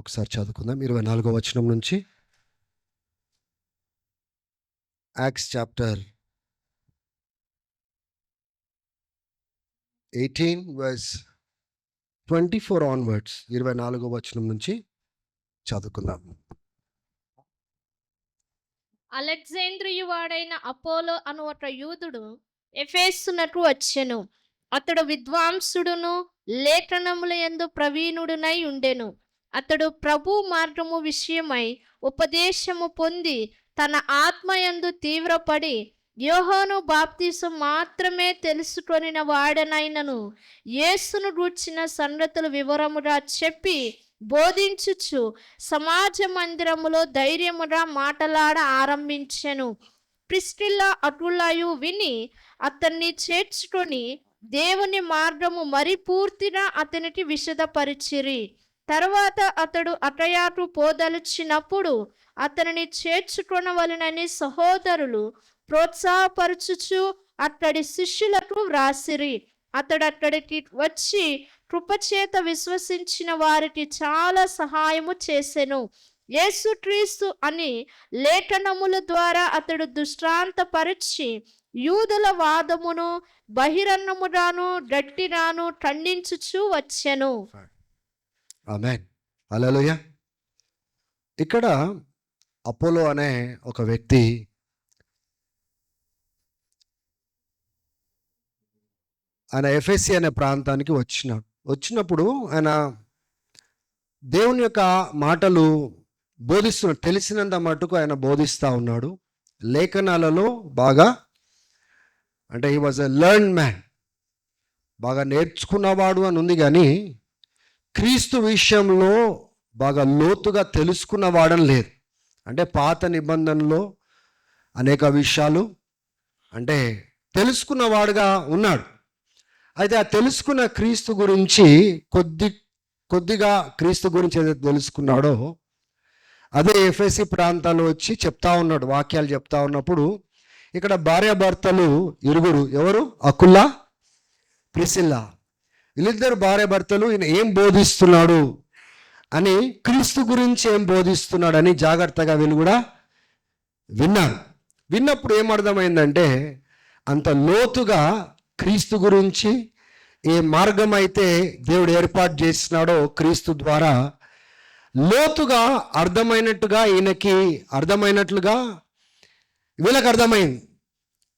ఒకసారి చదువుకుందాం 24వ వచనం నుంచి. Acts chapter 18 verse 24 onwards. 24వ వచనం నుంచి చదువుకుందాం. అలెగ్జాంద్రియు వాడైన అపోలో అను ఒక యూదుడు ఎఫెసునకు వచ్చెను. అతడు విద్వాంసుడును లేఖనముల యందు ప్రవీణుడునై ఉండెను. అతడు ప్రభు మార్గము విషయమై ఉపదేశము పొంది తన ఆత్మయందు తీవ్రపడి యోహాను బాప్తిసం మాత్రమే తెలుసుకొనిన వాడనైనను యేసును గూర్చిన సంగతులు వివరముగా చెప్పి బోధించుచు సమాజ మందిరములో ధైర్యముగా మాటలాడ ఆరంభించెను. ప్రిస్కిల్ల అకులయు విని అతన్ని చేర్చుకొని దేవుని మార్గము మరి పూర్తిగా అతనికి విశదపరిచిరి. తర్వాత అతడు అకయకు పోదలిచినప్పుడు అతనిని చేర్చుకొనవలెనని సహోదరులు ప్రోత్సాహపరచుచు అతడి శిష్యులకు వ్రాసిరి. అతడు అక్కడికి వచ్చి కృపచేత విశ్వసించిన వారికి చాలా సహాయము చేసెను. యేసుక్రీస్తు అని లేఖనముల ద్వారా అతడు దృష్టాంతపరిచి యూదుల వాదమును బహిరంగముగాను గట్టిగాను ఖండించుచు వచ్చెను. ఆమేన్. హల్లెలూయా. ఇక్కడ అపోలో అనే ఒక వ్యక్తి ఆయన ఎఫెసి అనే ప్రాంతానికి వచ్చినప్పుడు ఆయన దేవుని యొక్క మాటలు బోధిస్తున్నాడు. తెలిసినంత మటుకు ఆయన బోధిస్తూ ఉన్నాడు. లేఖనాలలో బాగా అంటే he was a learned man, బాగా నేర్చుకున్నవాడు అని ఉంది, కానీ క్రీస్తు విషయంలో బాగా లోతుగా తెలుసుకున్నవాడని లేదు. అంటే పాత నిబంధనలో అనేక విషయాలు అంటే తెలుసుకున్నవాడుగా ఉన్నాడు. అయితే ఆ తెలుసుకున్న క్రీస్తు గురించి కొద్దిగా క్రీస్తు గురించి ఏదైతే తెలుసుకున్నాడో అదే ఎఫెసి ప్రాంతాల్లో వచ్చి చెప్తా ఉన్నాడు, వాక్యాలు చెప్తా ఉన్నప్పుడు ఇక్కడ భార్యాభర్తలు ఇరుగురు, ఎవరు? అకుల్లా, ప్రిసిల్లా, వీళ్ళిద్దరు భార్యాభర్తలు. ఈయన ఏం బోధిస్తున్నాడు అని, క్రీస్తు గురించి ఏం బోధిస్తున్నాడని జాగ్రత్తగా వీళ్ళు కూడా విన్నారు. విన్నప్పుడు ఏమర్థమైందంటే అంత లోతుగా క్రీస్తు గురించి ఏ మార్గం అయితే దేవుడు ఏర్పాటు చేసినాడో క్రీస్తు ద్వారా లోతుగా అర్థమైనట్టుగా ఈయనకి అర్థమైనట్లుగా వీళ్ళకి అర్థమైంది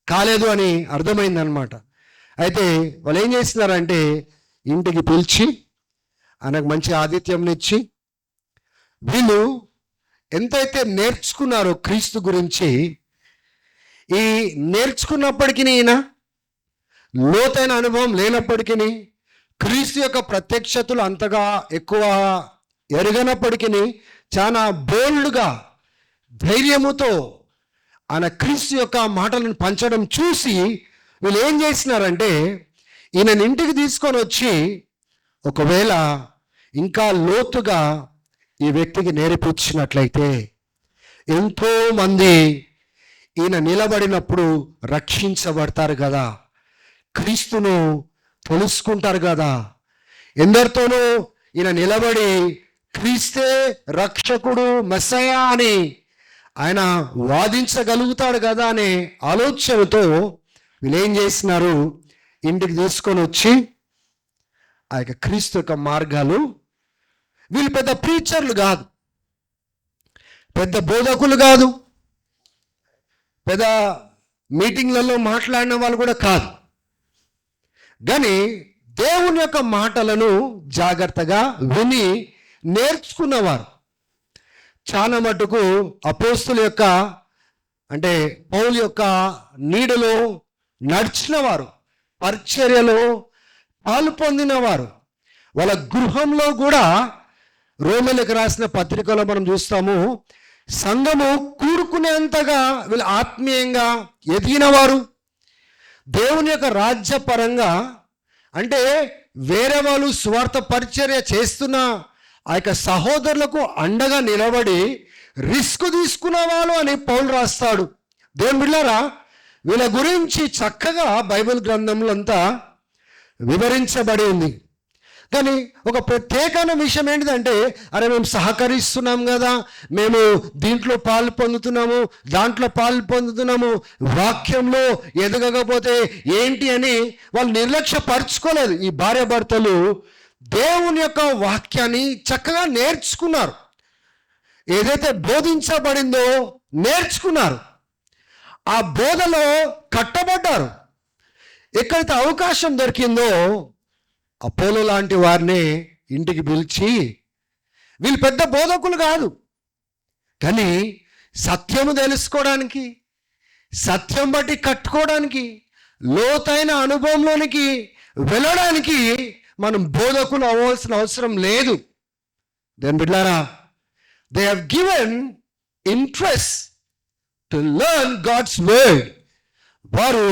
కాలేదు అని అర్థమైంది అనమాట. అయితే వాళ్ళు ఏం చేస్తున్నారంటే ఇంటికి పిలిచి ఆయనకు మంచి ఆతిథ్యంనిచ్చి వీళ్ళు ఎంతైతే నేర్చుకున్నారో క్రీస్తు గురించి, ఈ నేర్చుకున్నప్పటికీ ఈయన లోతైన అనుభవం లేనప్పటికీ, క్రీస్తు యొక్క ప్రత్యక్షతలు అంతగా ఎక్కువ ఎరగనప్పటికీ చాలా బోల్డ్గా ధైర్యముతో ఆయన క్రీస్తు యొక్క మాటలను పంచడం చూసి వీళ్ళు ఏం చేసినారంటే ఈయనని ఇంటికి తీసుకొని వచ్చి ఒకవేళ ఇంకా లోతుగా ఈ వ్యక్తికి నేర్పించినట్లయితే ఎంతోమంది ఈయన నిలబడినప్పుడు రక్షించబడతారు కదా, క్రీస్తును తెలుసుకుంటారు కదా, ఎందరితోనూ ఈయన నిలబడి క్రీస్తే రక్షకుడు మెస్సయా అని ఆయన వాదించగలుగుతాడు కదా అనే ఆలోచనతో వీళ్ళు ఏం చేసినారు, ఇంటికి తీసుకొని వచ్చి ఆ యొక్క క్రీస్తు యొక్క మార్గాలు, వీళ్ళు పెద్ద ప్రీచర్లు కాదు, పెద్ద బోధకులు కాదు, పెద్ద మీటింగ్లలో మాట్లాడిన వాళ్ళు కూడా కాదు, కానీ దేవుని యొక్క మాటలను జాగ్రత్తగా విని నేర్చుకున్నవారు. చాలా మటుకు అపోస్తుల యొక్క అంటే పౌలు యొక్క నీడలో నడిచిన వారు, పరిచర్యలో పాలు పొందినవారు. వాళ్ళ గృహంలో కూడా రోమీలకు రాసిన పత్రికలో మనం చూస్తాము, సంఘము కూడుకునేంతగా వీళ్ళు ఆత్మీయంగా ఎదిగినవారు. దేవుని యొక్క రాజ్యపరంగా అంటే వేరే వాళ్ళు స్వార్థ పరిచర్య చేస్తున్న ఆ యొక్క సహోదరులకు అండగా నిలబడి రిస్క్ తీసుకున్న వాళ్ళు అని పౌలు రాస్తాడు. దేవుని బిడ్డలారా, వీళ్ళ గురించి చక్కగా బైబిల్ గ్రంథంలో అంతా వివరించబడి ఉంది. కానీ ఒక ప్రత్యేకమైన విషయం ఏంటిదంటే, అరే మేము సహకరిస్తున్నాం కదా, మేము దీంట్లో పాలు పొందుతున్నాము, దాంట్లో పాలు పొందుతున్నాము, వాక్యంలో ఎదగకపోతే ఏంటి అని వాళ్ళు నిర్లక్ష్యపరచుకోలేదు. ఈ భార్యాభర్తలు దేవుని యొక్క వాక్యాన్ని చక్కగా నేర్చుకున్నారు. ఏదైతే బోధించబడిందో నేర్చుకున్నారు, ఆ బోధలో కట్టబడ్డారు. ఎక్కడైతే అవకాశం దొరికిందో అపోలో లాంటి వారిని ఇంటికి పిలిచి, వీళ్ళు పెద్ద బోధకులు కాదు కానీ సత్యము తెలుసుకోవడానికి, సత్యం బట్టి కట్టుకోవడానికి, లోతైన అనుభవంలోనికి వెళ్ళడానికి మనం బోధకులు అవ్వాల్సిన అవసరం లేదు. దేని బిడ్డారా, they have given interest to learn God's word. వారు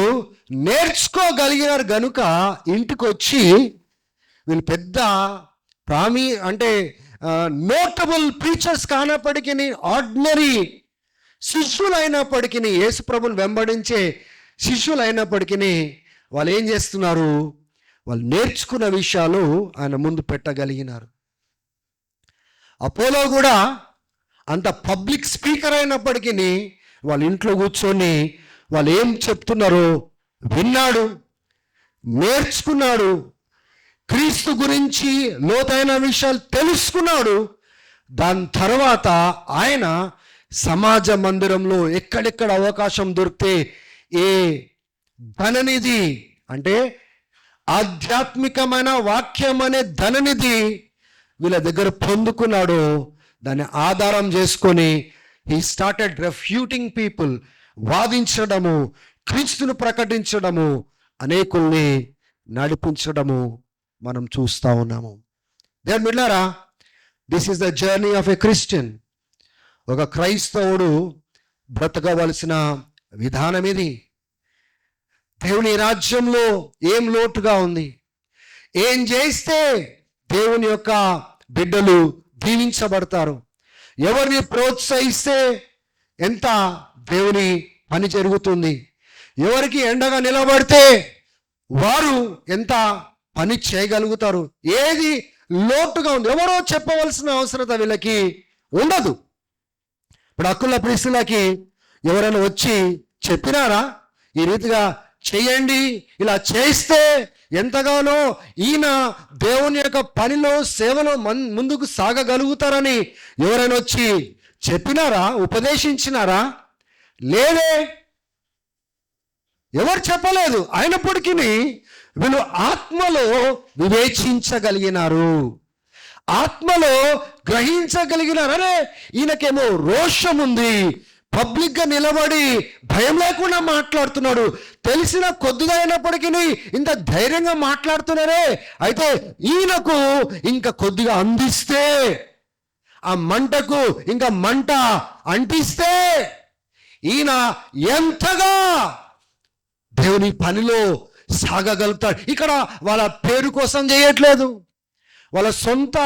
నేర్చుకోగలిగినారు గనుక ఇంటికి వచ్చి వీళ్ళు పెద్ద నోటబుల్ ప్రీచర్స్ కానప్పటికీ, ఆర్డినరీ శిష్యులు అయినప్పటికీ, యేసు ప్రభుని వెంబడించే శిష్యులు అయినప్పటికీ వాళ్ళు ఏం చేస్తున్నారు, వాళ్ళు నేర్చుకున్న విషయాలు ఆయన ముందు పెట్టగలిగినారు. అపోలో కూడా అంత పబ్లిక్ స్పీకర్ అయినప్పటికీ వాళ్ళ ఇంట్లో కూర్చొని వాళ్ళు ఏం చెప్తున్నారో విన్నాడు, నేర్చుకున్నాడు, క్రీస్తు గురించి లోతైన విషయాలు తెలుసుకున్నాడు. దాని తర్వాత ఆయన సమాజ మందిరంలో ఎక్కడెక్కడ అవకాశం దొరికితే ఏ ధననిధి అంటే ఆధ్యాత్మికమైన వాక్యం అనే ధననిధి వీళ్ళ దగ్గర పొందుకున్నాడు. దాన్ని ఆధారం చేసుకొని హీ స్టార్టెడ్ రెఫ్యూటింగ్ పీపుల్, వాదించడము, క్రీస్తును ప్రకటించడము, అనేకుల్ని నడిపించడము మనం చూస్తూ ఉన్నాము. దేవుని బిడ్డలారా, this is the journey of a Christian. ఒక క్రైస్తవుడు బ్రతకవలసిన విధానం ఇది. దేవుని రాజ్యంలో ఏం లోటుగా ఉంది, ఏం చేస్తే దేవుని యొక్క బిడ్డలు దీవించబడతారు, ఎవరిని ప్రోత్సహిస్తే ఎంత దేవుని పని జరుగుతుంది, ఎవరికి ఎండగా నిలబడితే వారు ఎంత పని చేయగలుగుతారు, ఏది లోటుగా ఉంది ఎవరో చెప్పవలసిన అవసరత వీళ్ళకి ఉండదు. ఇప్పుడు అక్కుల ప్రిస్తులకి ఎవరైనా వచ్చి చెప్పినారా, ఈ రీతిగా చేయండి, ఇలా చేస్తే ఎంతగానో ఈయన దేవుని యొక్క పనిలో సేవలో ముందుకు సాగగలుగుతారని ఎవరైనా వచ్చి చెప్పినారా, ఉపదేశించినారా? లేదే, ఎవరు చెప్పలేదు. అయినప్పటికీ వీళ్ళు ఆత్మలో వివేచించగలిగినారు, ఆత్మలో గ్రహించగలిగినారు. అరే ఈయనకేమో రోషం ఉంది, పబ్లిక్గా నిలబడి భయం లేకుండా మాట్లాడుతున్నాడు, తెలిసిన కొద్దిగా అయినప్పటికీ ఇంత ధైర్యంగా మాట్లాడుతున్నారే, అయితే ఈయనకు ఇంకా కొద్దిగా అందిస్తే, ఆ మంటకు ఇంకా మంట అంటిస్తే ఈయన ఎంతగా దేవుని పనిలో సాగగలుగుతాడు. ఇక్కడ వాళ్ళ పేరు కోసం చేయట్లేదు, వాళ్ళ సొంత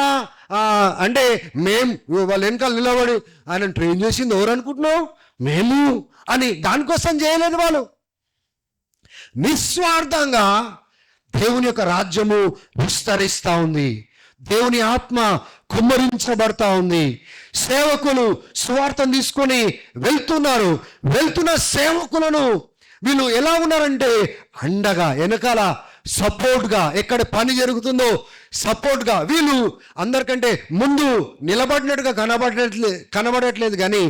వాళ్ళ వెనకాల నిలబడి ఆయన ట్రైన్ చేసింది ఎవరు అనుకుంటున్నావు, మేము అని దానికోసం చేయలేదు. వాళ్ళు నిస్వార్థంగా దేవుని యొక్క రాజ్యము విస్తరిస్తూ ఉంది, దేవుని ఆత్మ కుమ్మరించబడతా ఉంది. సేవకులు సువార్తను తీసుకొని వెళ్తున్నారు. వెళ్తున్న సేవకులను వీళ్ళు ఎలా ఉన్నారంటే అండగా, వెనకాల సపోర్ట్గా, ఎక్కడ పని జరుగుతుందో సపోర్ట్గా, వీళ్ళు అందరికంటే ముందు నిలబడినట్టుగా కనబడట్లేదు కానీ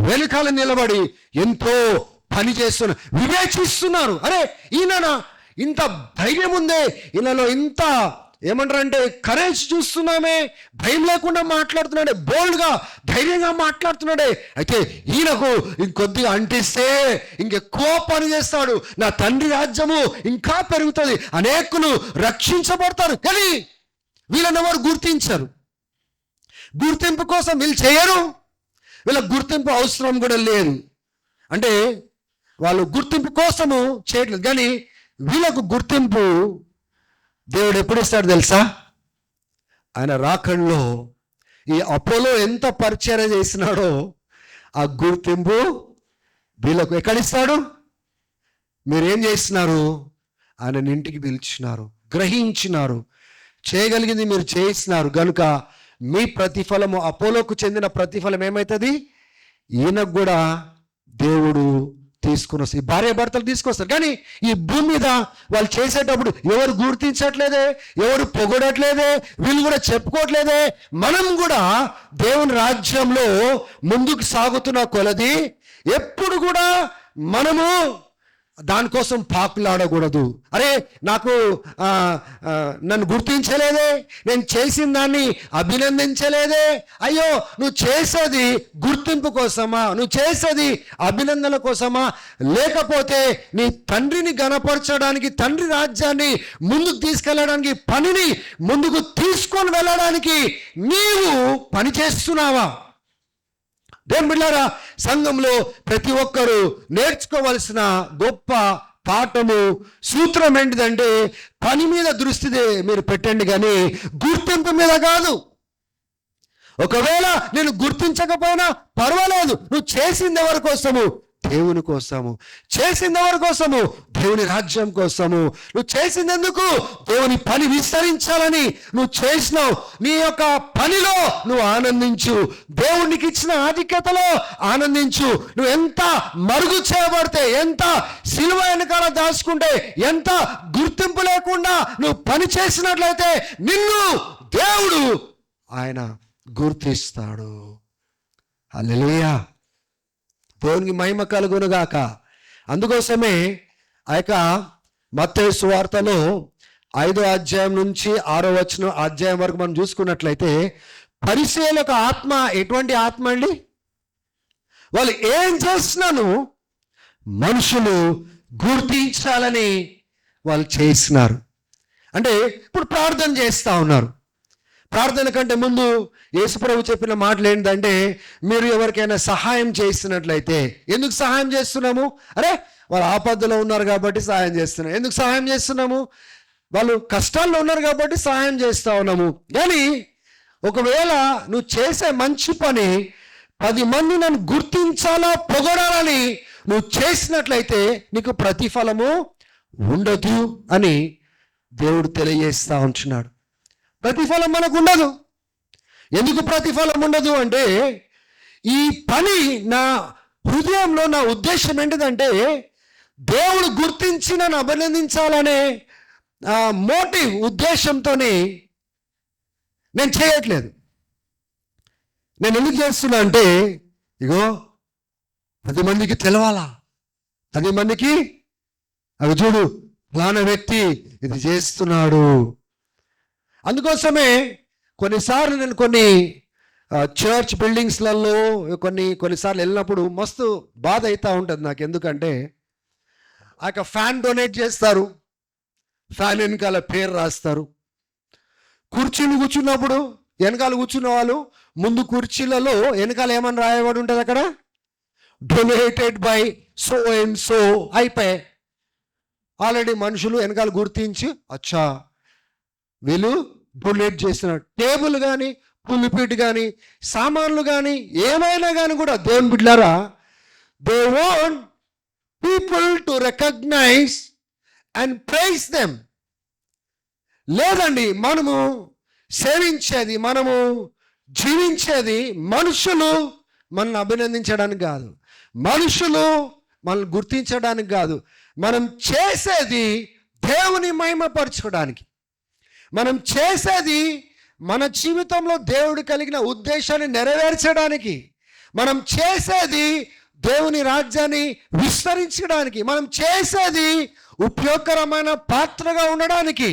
వెనకాల నిలబడి ఎంతో పని చేస్తున్నారు, వివేచిస్తున్నారు. అరే ఈయన ఇంత ధైర్యం ఉందే, ఈయనలో ఇంత ఏమంటారంటే కరేజ్ చూస్తున్నామే, భయం లేకుండా మాట్లాడుతున్నాడే, బోల్డ్గా ధైర్యంగా మాట్లాడుతున్నాడే, అయితే ఈయనకు ఇంకొద్దిగా అంటిస్తే ఇంకెక్కువ పని చేస్తాడు, నా తండ్రి రాజ్యము ఇంకా పెరుగుతుంది, అనేకులు రక్షించబడతారు. కానీ వీళ్ళని ఎవరు గుర్తించరు. గుర్తింపు కోసం వీళ్ళు చేయరు, వీళ్ళ గుర్తింపు అవసరం కూడా లేదు. అంటే వాళ్ళు గుర్తింపు కోసము చేయట్లేదు, కానీ వీళ్ళకు గుర్తింపు దేవుడు ఎప్పుడు ఇస్తాడు తెలుసా? ఆయన రాకడలో. ఈ అపోలో ఎంత పరిచయం చేసినాడో ఆ గుర్తింపు వీళ్ళకు ఎక్కడిస్తాడు? మీరేం చేస్తున్నారు? ఆయన ఇంటికి పిలిచినారు, గ్రహించినారు, చేయగలిగింది మీరు చేసినారు గనుక మీ ప్రతిఫలము, అపోలోకు చెందిన ప్రతిఫలం ఏమవుతుంది? ఈయనకు కూడా దేవుడు తీసుకుని వస్తారు. ఈ భార్య భర్తలు తీసుకొస్తారు. కానీ ఈ భూమి మీద వాళ్ళు చేసేటప్పుడు ఎవరు గుర్తించట్లేదే, ఎవరు పొగడట్లేదే, వీళ్ళు కూడా చెప్పుకోవట్లేదే. మనం కూడా దేవుని రాజ్యంలో ముందుకు సాగుతున్న కొలది ఎప్పుడు కూడా మనము దానికోసం పాకులాడకూడదు. అరే నాకు నన్ను గుర్తించలేదే, నేను చేసిన దాన్ని అభినందించలేదే. అయ్యో, నువ్వు చేసేది గుర్తింపు కోసమా? నువ్వు చేసేది అభినందనల కోసమా? లేకపోతే నీ తండ్రిని గణపరచడానికి, తండ్రి రాజ్యాన్ని ముందుకు తీసుకెళ్ళడానికి, పనిని ముందుకు తీసుకొని వెళ్ళడానికి నీవు పని చేస్తున్నావా? దేవుని బిడ్డలారా, సంఘంలో ప్రతి ఒక్కరూ నేర్చుకోవాల్సిన గొప్ప పాఠము, సూత్రం ఏంటిదంటే పని మీద దృష్టి మీరు పెట్టండి, కానీ గుర్తింపు మీద కాదు. ఒకవేళ నేను గుర్తించకపోయినా పర్వాలేదు, నువ్వు చేసింది ఎవరి కోసము? దేవుని కోసము. చేసింది ఎవరి కోసము? దేవుని రాజ్యం కోసము. నువ్వు చేసింది ఎందుకు? దేవుని పని విస్తరించాలని నువ్వు చేసినావు. నీ యొక్క పనిలో నువ్వు ఆనందించు, దేవునికి ఇచ్చిన ఆధిక్యతలో ఆనందించు. నువ్వు ఎంత మరుగు చేయబడితే, ఎంత సిలువ వెనకాల దాచుకుంటే, ఎంత గుర్తింపు లేకుండా నువ్వు పని చేసినట్లయితే నిన్ను దేవుడు ఆయన గుర్తిస్తాడు. హల్లెలూయా, దేవునికి మహిమ కలుగునుగాక. అందుకోసమే ఆ యొక్క మత్తయి సువార్తలో 5వ అధ్యాయం నుంచి 6వ అధ్యాయం వరకు మనం చూసుకున్నట్లయితే పరిసయ్యులకు ఆత్మ ఎటువంటి ఆత్మ అండి? వాళ్ళు ఏం చేసినాను మనుషులు గుర్తించాలని వాళ్ళు చేసినారు. అంటే ఇప్పుడు ప్రార్థన చేస్తూ ఉన్నారు. ప్రార్థన కంటే ముందు యేసుప్రభు చెప్పిన మాటలు ఏంటంటే, మీరు ఎవరికైనా సహాయం చేస్తున్నట్లయితే, ఎందుకు సహాయం చేస్తున్నాము? అరే వాళ్ళు ఆపదలో ఉన్నారు కాబట్టి సహాయం చేస్తున్నాం. ఎందుకు సహాయం చేస్తున్నాము? వాళ్ళు కష్టాల్లో ఉన్నారు కాబట్టి సహాయం చేస్తూ ఉన్నాము. కానీ ఒకవేళ నువ్వు చేసే మంచి పని 10 మంది నన్ను గుర్తించాలా, పొగడాలని నువ్వు చేసినట్లయితే నీకు ప్రతిఫలము ఉండదు అని దేవుడు తెలియజేస్తూ ఉంటున్నాడు. ప్రతిఫలం మనకు ఉండదు. ఎందుకు ప్రతిఫలం ఉండదు అంటే, ఈ పని నా హృదయంలో నా ఉద్దేశం ఏంటిదంటే, దేవుడు గుర్తించి నన్ను అభినందించాలనే మోటివ్, ఉద్దేశంతోనే నేను చేయట్లేదు. నేను ఎందుకు చేస్తున్నా అంటే, ఇగో 10 మందికి తెలవాలా, 10 మందికి అవి చూడు ఫలానా వ్యక్తి ఇది చేస్తున్నాడు. అందుకోసమే కొన్నిసార్లు నేను కొన్ని చర్చ్ బిల్డింగ్స్లలో కొన్నిసార్లు వెళ్ళినప్పుడు మస్తు బాధ అవుతూ ఉంటుంది నాకు. ఎందుకంటే ఆ యొక్క ఫ్యాన్ డొనేట్ చేస్తారు, ఫ్యాన్ వెనకాల పేరు రాస్తారు. కుర్చీలు కూర్చున్నప్పుడు వెనకాల కూర్చున్న వాళ్ళు ముందు కుర్చీలలో వెనకాల ఏమని రాయబడి ఉంటుంది? అక్కడ donated by so and so అయిపోయి ఆల్రెడీ మనుషులు వెనకాల గుర్తించి అచ్చా వీళ్ళు డొనేట్ చేస్తున్నారు. టేబుల్ కానీ, పులిపిట్ కానీ, సామాన్లు కానీ, ఏమైనా కానీ కూడా దేవుని బిడ్డలారా, they want people to recognise and praise them. లేదండి, మనము సేవించేది, మనము జీవించేది మనుషులు మనల్ని అభినందించడానికి కాదు, మనుషులు మనల్ని గుర్తించడానికి కాదు. మనం చేసేది దేవుని మహిమపరచుకోవడానికి. మనం చేసేది మన జీవితంలో దేవుడు కలిగిన ఉద్దేశాన్ని నెరవేర్చడానికి. మనం చేసేది దేవుని రాజ్యాన్ని విస్తరించడానికి. మనం చేసేది ఉపయోగకరమైన పాత్రగా ఉండడానికి.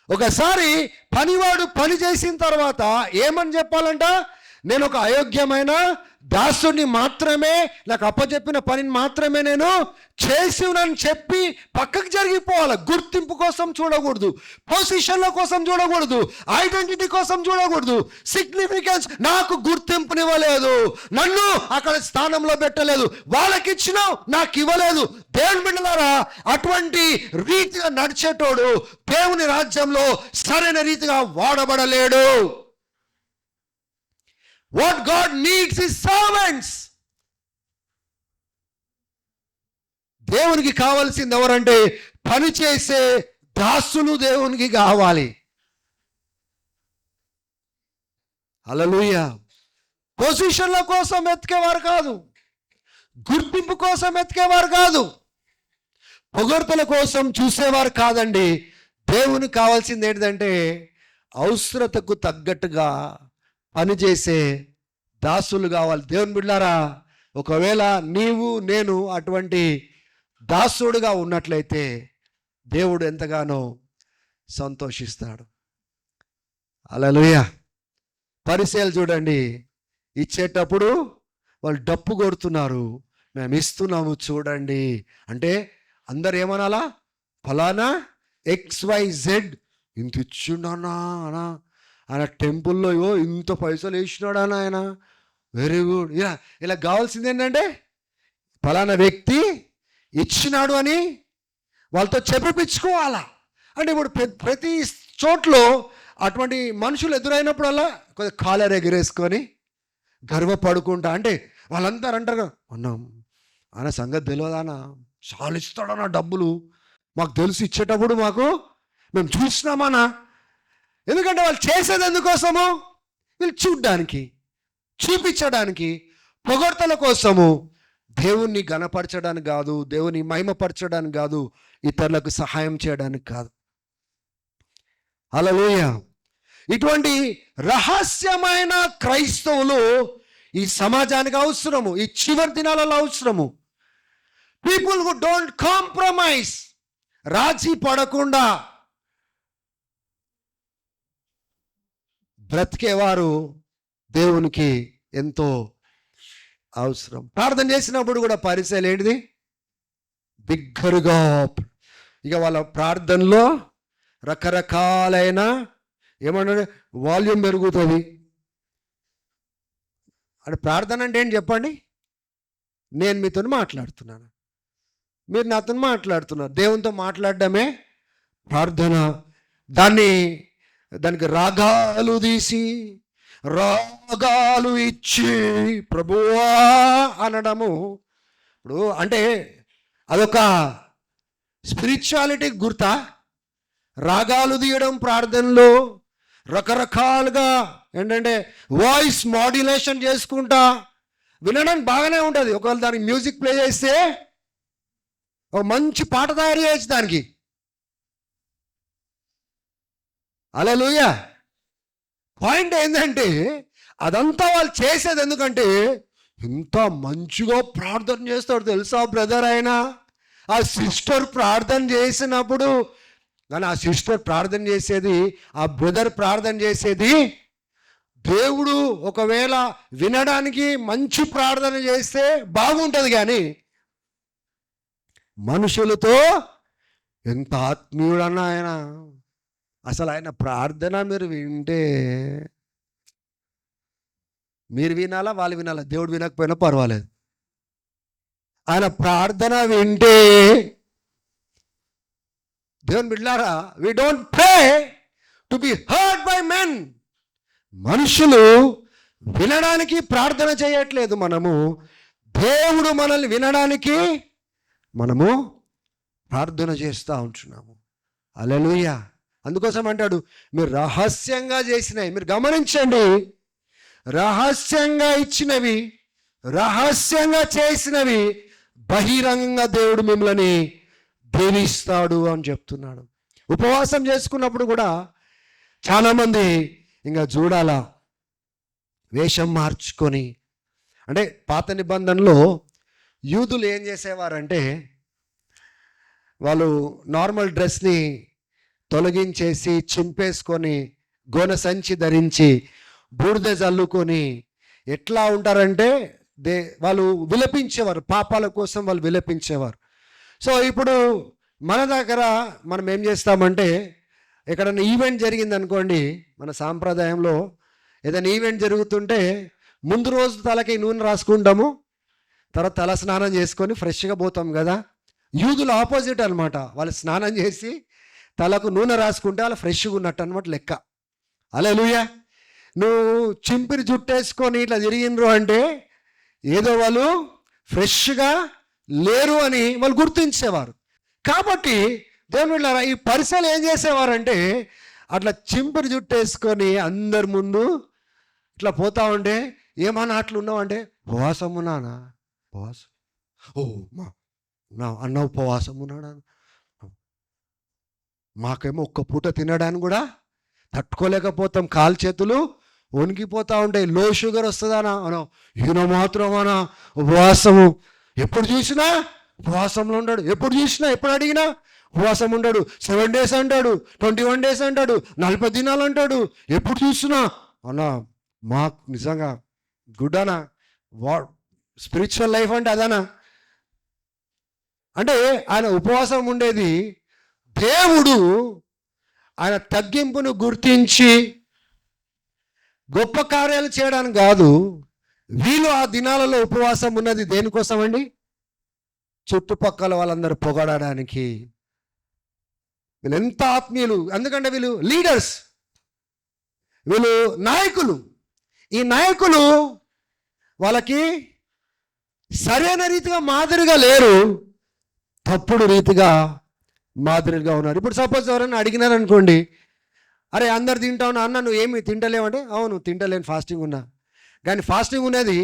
ఒకసారి పనివాడు పని చేసిన తర్వాత ఏమని చెప్పాలంట? నేను ఒక అయోగ్యమైన దాసుని మాత్రమే, నాకు అప్పచెప్పిన పనిని మాత్రమే నేను చేసినని చెప్పి పక్కకు జరిగిపోవాలి. గుర్తింపు కోసం చూడకూడదు, పొజిషన్ల కోసం చూడకూడదు, ఐడెంటిటీ కోసం చూడకూడదు, సిగ్నిఫికెన్స్. నాకు గుర్తింపునివ్వలేదు, నన్ను అక్కడ స్థానంలో పెట్టలేదు, వాళ్ళకి ఇచ్చినావు నాకు ఇవ్వలేదు. దేవుని బిడ్డలారా, అటువంటి రీతిగా నడిచేటోడు దేవుని రాజ్యంలో సరైన రీతిగా వాడబడలేడు. What God needs is servants. దేవునికి కావాల్సింది ఎవరంటే పని చేసే దాసులు దేవునికి కావాలి. హల్లెలూయా. పొజిషన్ల కోసం వెతికేవారు కాదు, గుర్తింపు కోసం వెతికేవారు కాదు, పొగడ్తల కోసం చూసేవారు కాదండి. దేవునికి కావాల్సింది ఏంటంటే అవసరతకు తగ్గట్టుగా పనిచేసే దాసులు కావాలి. దేవుని బిడ్డారా, ఒకవేళ నీవు నేను అటువంటి దాసుడుగా ఉన్నట్లయితే దేవుడు ఎంతగానో సంతోషిస్తాడు. హల్లెలూయా. పరిచయాలు చూడండి, ఇచ్చేటప్పుడు వాళ్ళు డప్పు కొడుతున్నారు, మేము ఇస్తున్నాము చూడండి అంటే అందరు ఏమనాలా, ఫలానా XYZ ఇంత ఇచ్చిండన్నా అనా, ఆయన టెంపుల్లో ఇంత పైసలు వేసినాడని ఆయన, వెరీ గుడ్. ఇలా కావాల్సింది ఏంటంటే ఫలానా వ్యక్తి ఇచ్చినాడు అని వాళ్ళతో చెప్పిపించుకోవాలా. అంటే ఇప్పుడు ప్రతి చోట్లో అటువంటి మనుషులు ఎదురైనప్పుడల్లా కొద్దిగా కాలర్ ఎగిరేసుకొని గర్వపడుకుంటా, అంటే వాళ్ళందరూ అంటారు అన్నాం ఆయన సంగతి తెలియదానా, చాలా ఇస్తాడన్నా డబ్బులు, మాకు తెలిసి ఇచ్చేటప్పుడు మేము చూసినామన్నా. ఎందుకంటే వాళ్ళు చేసేది ఎందుకోసము, వీళ్ళు చూడ్డానికి, చూపించడానికి, పొగడ్తల కోసము. దేవుణ్ణి గణపరచడానికి కాదు, దేవుని మహిమపరచడానికి కాదు, ఇతరులకు సహాయం చేయడానికి కాదు. హల్లెలూయా. ఇటువంటి రహస్యమైన క్రైస్తవులు ఈ సమాజానికి అవసరము, ఈ చివరి దినాలలో అవసరము. పీపుల్ హు డోంట్ కాంప్రమైజ్, రాజీ పడకుండా బ్రతికేవారు దేవునికి ఎంతో అవసరం. ప్రార్థన చేసినప్పుడు కూడా పరిచయం ఏంటిది, బిగ్గరగా. ఇక వాళ్ళ ప్రార్థనలో రకరకాలైన ఏమన్నా వాల్యూమ్ పెరుగుతుంది. అంటే ప్రార్థన అంటే ఏంటి చెప్పండి, నేను మీతో మాట్లాడుతున్నాను, మీరు నాతో మాట్లాడుతున్నారు, దేవునితో మాట్లాడడమే ప్రార్థన. దానికి రాగాలు తీసి రాగాలు ఇచ్చి ప్రభువా అనడము, ఇప్పుడు అంటే అదొక స్పిరిచువాలిటీ గుర్తా. రాగాలు తీయడం ప్రార్థనలో రకరకాలుగా ఏంటంటే వాయిస్ మాడ్యులేషన్ చేసుకుంటా వినడానికి బాగానే ఉంటుంది. ఒకవేళ దానికి మ్యూజిక్ ప్లే చేస్తే ఒక మంచి పాట తయారు చేయొచ్చు దానికి. హల్లెలూయా. పాయింట్ ఏంటంటే అదంతా వాళ్ళు చేసేది ఎందుకంటే ఎంత మంచిగా ప్రార్థన చేస్తాడు తెలుసా బ్రదర్. అయినా ఆ సిస్టర్ ప్రార్థన చేసినప్పుడు, కానీ ఆ సిస్టర్ ప్రార్థన చేసేది, ఆ బ్రదర్ ప్రార్థన చేసేది, దేవుడు ఒకవేళ వినడానికి మంచి ప్రార్థన చేస్తే బాగుంటుంది, కానీ మనుషులతో ఎంత ఆత్మీయుడన్నా ఆయన. అసలు ఆయన ప్రార్థన మీరు వింటే, మీరు వినాలా వాళ్ళు వినాలా, దేవుడు వినకపోయినా పర్వాలేదు, ఆయన ప్రార్థన వింటే, దేవుని బిడ్డలారా, we don't pray to be heard by men. మనుషులు వినడానికి ప్రార్థన చేయట్లేదు, మనము దేవుడు మనల్ని వినడానికి మనము ప్రార్థన చేస్తూ ఉంటున్నాము. హల్లెలూయా. అందుకోసం అంటాడు, మీరు రహస్యంగా చేసినవి, మీరు గమనించండి, రహస్యంగా ఇచ్చినవి, రహస్యంగా చేసినవి బహిరంగంగా దేవుడు మిమ్మల్ని దీవిస్తాడు అని చెప్తున్నాడు. ఉపవాసం చేసుకున్నప్పుడు కూడా చాలామంది ఇంకా చూడాలా వేషం మార్చుకొని, అంటే పాత నిబంధనలో యూదులు ఏం చేసేవారంటే వాళ్ళు నార్మల్ డ్రెస్ని తొలగించేసి చింపేసుకొని గోనె సంచి ధరించి బూడిద జల్లుకొని ఎట్లా ఉంటారంటే వాళ్ళు విలపించేవారు, పాపాల కోసం వాళ్ళు విలపించేవారు. సో ఇప్పుడు మన దగ్గర మనం ఏం చేస్తామంటే, ఎక్కడైనా ఈవెంట్ జరిగింది అనుకోండి, మన సాంప్రదాయంలో ఏదైనా ఈవెంట్ జరుగుతుంటే ముందు రోజు తలకి నూనె రాసుకుంటాము, తర్వాత తల స్నానం చేసుకొని ఫ్రెష్గా పోతాం కదా. యూదులు ఆపోజిట్ అనమాట, వాళ్ళు స్నానం చేసి తలకు నూనె రాసుకుంటే వాళ్ళు ఫ్రెష్గా ఉన్నట్టు అనమాట లెక్క. హల్లెలూయా. నువ్వు చింపిరి జుట్టేసుకొని ఇట్లా తిరిగినరు అంటే ఏదో వాళ్ళు ఫ్రెష్గా లేరు అని వాళ్ళు గుర్తించేవారు. కాబట్టి దేవుని బిడ్డలారా, ఈ పరిసలు ఏం చేసేవారంటే అట్లా చింపిరి జుట్టేసుకొని అందరి ముందు ఇట్లా పోతా ఉంటే ఏమన్నా అట్లా ఉన్నావంటే ఉపవాసం ఉన్నానా, ఉపవాసం, ఓ మా అన్న ఉపవాసం ఉన్నాడా, మాకేమో ఒక్క పూట తినడానికి కూడా తట్టుకోలేకపోతాం, కాలు చేతులు వణికిపోతూ ఉంటాయి. లో షుగర్ వస్తుందానా అనా, ఈయన మాత్రం అనా ఉపవాసము, ఎప్పుడు చూసినా ఉపవాసంలో ఉంటాడు, ఎప్పుడు చూసినా ఎప్పుడు అడిగినా ఉపవాసం ఉంటాడు. 7 days అంటాడు, 21 days అంటాడు, 40 దినాలు అంటాడు, ఎప్పుడు చూసినా అన్నా. మాకు నిజంగా గుడ్ అనా, స్పిరిచువల్ లైఫ్ అంటే అదనా. అంటే ఆయన ఉపవాసం ఉండేది దేవుడు ఆయన తగ్గింపును గుర్తించి గొప్ప కార్యాలు చేయడానికి కాదు. వీళ్ళు ఆ దినాలలో ఉపవాసం ఉన్నది దేనికోసం అండి? చుట్టుపక్కల వాళ్ళందరూ పొగడడానికి. వీళ్ళు ఎంత ఆత్మీయులు, ఎందుకంటే వీళ్ళు లీడర్స్, వీళ్ళు నాయకులు. ఈ నాయకులు వాళ్ళకి సరైన రీతిగా మాదిరిగా లేరు, తప్పుడు రీతిగా మాదిరిగా ఉన్నారు. ఇప్పుడు సపోజ్ ఎవరైనా అడిగినారనుకోండి, అరే అందరు తింటా ఉన్నా అన్న, నువ్వు ఏమి తింటలేవంటే, అవును తింటలేను, ఫాస్టింగ్ ఉన్నా. కానీ ఫాస్టింగ్ ఉన్నది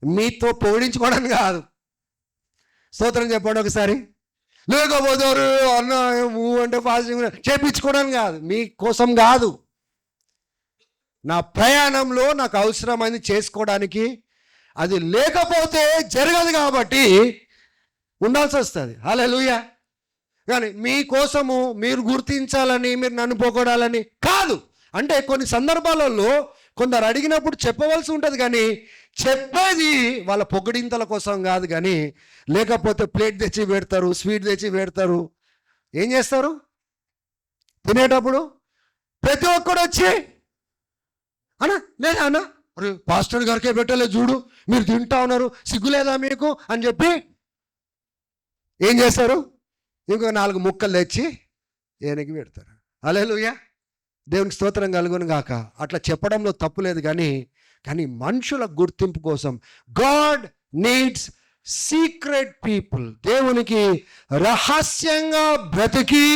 మీతో పొగిడించుకోవడానికి కాదు. స్తోత్రం చెప్పండి ఒకసారి. లేకపోతే అన్న అంటే ఫాస్టింగ్ చేపించుకోవడానికి కాదు, మీకోసం కాదు. నా ప్రయాణంలో నాకు అవసరమైంది చేసుకోవడానికి, అది లేకపోతే జరగదు కాబట్టి ఉండాల్సి వస్తుంది. హల్లెలూయా. కానీ మీకోసము మీరు గుర్తించాలని, మీరు నన్ను పొగడాలని కాదు. అంటే కొన్ని సందర్భాలలో కొందరు అడిగినప్పుడు చెప్పవలసి ఉంటుంది, కానీ చెప్పేది వాళ్ళ పొగడింతల కోసం కాదు. కానీ లేకపోతే ప్లేట్ తెచ్చి పెడతారు, స్వీట్ తెచ్చి పెడతారు. ఏం చేస్తారు? తినేటప్పుడు ప్రతి ఒక్కడు వచ్చి అన్నా లేదా అన్న, అరే పాస్టర్ గారికే పెట్టలే చూడు, మీరు తింటా ఉన్నారు, సిగ్గులేదా మీకు అని చెప్పి ఏం చేస్తారు? ఇంకో 4 ముక్కలు తెచ్చి ఏనికి పెడతారు. హల్లెలూయా. దేవునికి స్తోత్రం కలుగును గాక. అట్లా చెప్పడంలో తప్పు లేదు, కానీ మనుషుల గుర్తింపు కోసం గాడ్ నీడ్స్ సీక్రెట్ పీపుల్. దేవునికి రహస్యంగా బ్రతికి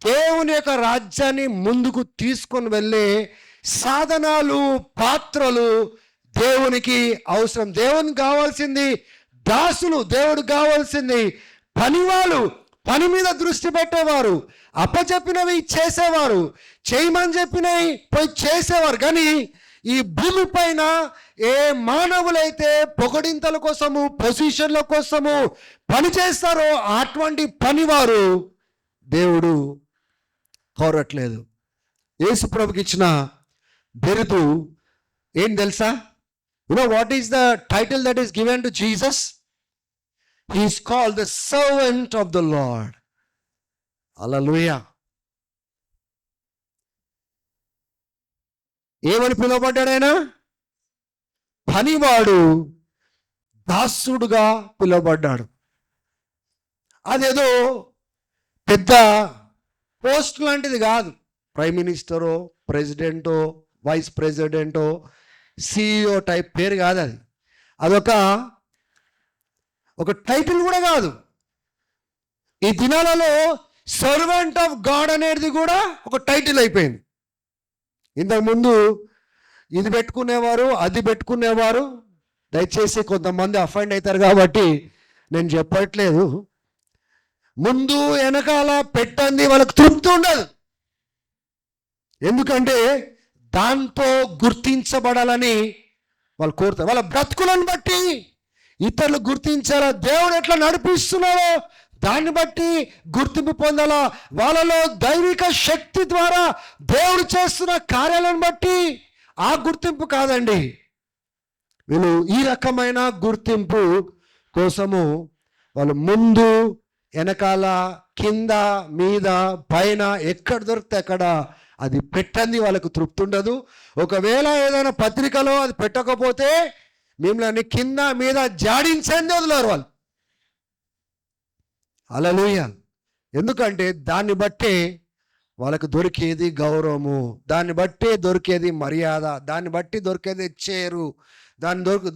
దేవుని యొక్క రాజ్యాన్ని ముందుకు తీసుకొని వెళ్ళే సాధనాలు, పాత్రలు దేవునికి అవసరం. దేవునికి కావాల్సింది దాసులు, దేవుడికి కావాల్సింది పనివాళ్ళు, పని మీద దృష్టి పెట్టేవారు, అప్పచెప్పినవి చేసేవారు, చేయమని చెప్పినవి పోయి చేసేవారు. కానీ ఈ భూమి పైన ఏ మానవులైతే పొగడింతల కోసము, పొజిషన్ల కోసము పని చేస్తారో అటువంటి పనివారు దేవుడు కోరట్లేదు. యేసు ప్రభుకి ఇచ్చిన బిరుదు ఏం తెలుసా? You know what is the title that is given to Jesus? He is called the servant of the Lord. Hallelujah. ఏమని పిలువబడ్డాడు ఆయన? పనివాడు, దాసుడుగా పిలువబడ్డాడు. అదేదో పెద్ద పోస్ట్ లాంటిది కాదు. ప్రైమ్ మినిస్టరో, ప్రెసిడెంటో, వైస్ ప్రెసిడెంటో, సిఇఓ టైప్ పేరు కాదు అది. అదొక టైటిల్ కూడా కాదు. ఈ దినాలలో సర్వెంట్ ఆఫ్ గాడ్ అనేది కూడా ఒక టైటిల్ అయిపోయింది. ఇంతకుముందు ఇది పెట్టుకునేవారు, అది పెట్టుకునేవారు. దయచేసి కొంతమంది అఫెండ్ అవుతారు కాబట్టి నేను చెప్పట్లేదు. ముందు వెనకాల పెట్టండి వాళ్ళకి తృప్తి ఉండదు. ఎందుకంటే దాంతో గుర్తించబడాలని వాళ్ళు కోరుతారు. వాళ్ళ బ్రతుకులను బట్టి ఇతరులు గుర్తించాలా, దేవుడు ఎట్లా నడిపిస్తున్నారో దాన్ని బట్టి గుర్తింపు పొందాలా, వాళ్ళలో దైవిక శక్తి ద్వారా దేవుడు చేస్తున్న కార్యాలను బట్టి ఆ గుర్తింపు కాదండి. వీళ్ళు ఈ రకమైన గుర్తింపు కోసము వాళ్ళు ముందు వెనకాల, కింద, మీద, పైన ఎక్కడ దొరికితే అక్కడ అది పెట్టండి వాళ్ళకు తృప్తి ఉండదు. ఒకవేళ ఏదైనా పత్రికలో అది పెట్టకపోతే మిమ్మల్ని కింద మీద జాడించండి వదిలేరు వాళ్ళు. హల్లెలూయా. ఎందుకంటే దాన్ని బట్టే వాళ్ళకు దొరికేది గౌరవము, దాన్ని బట్టి దొరికేది మర్యాద, దాన్ని బట్టి దొరికేది చేరు,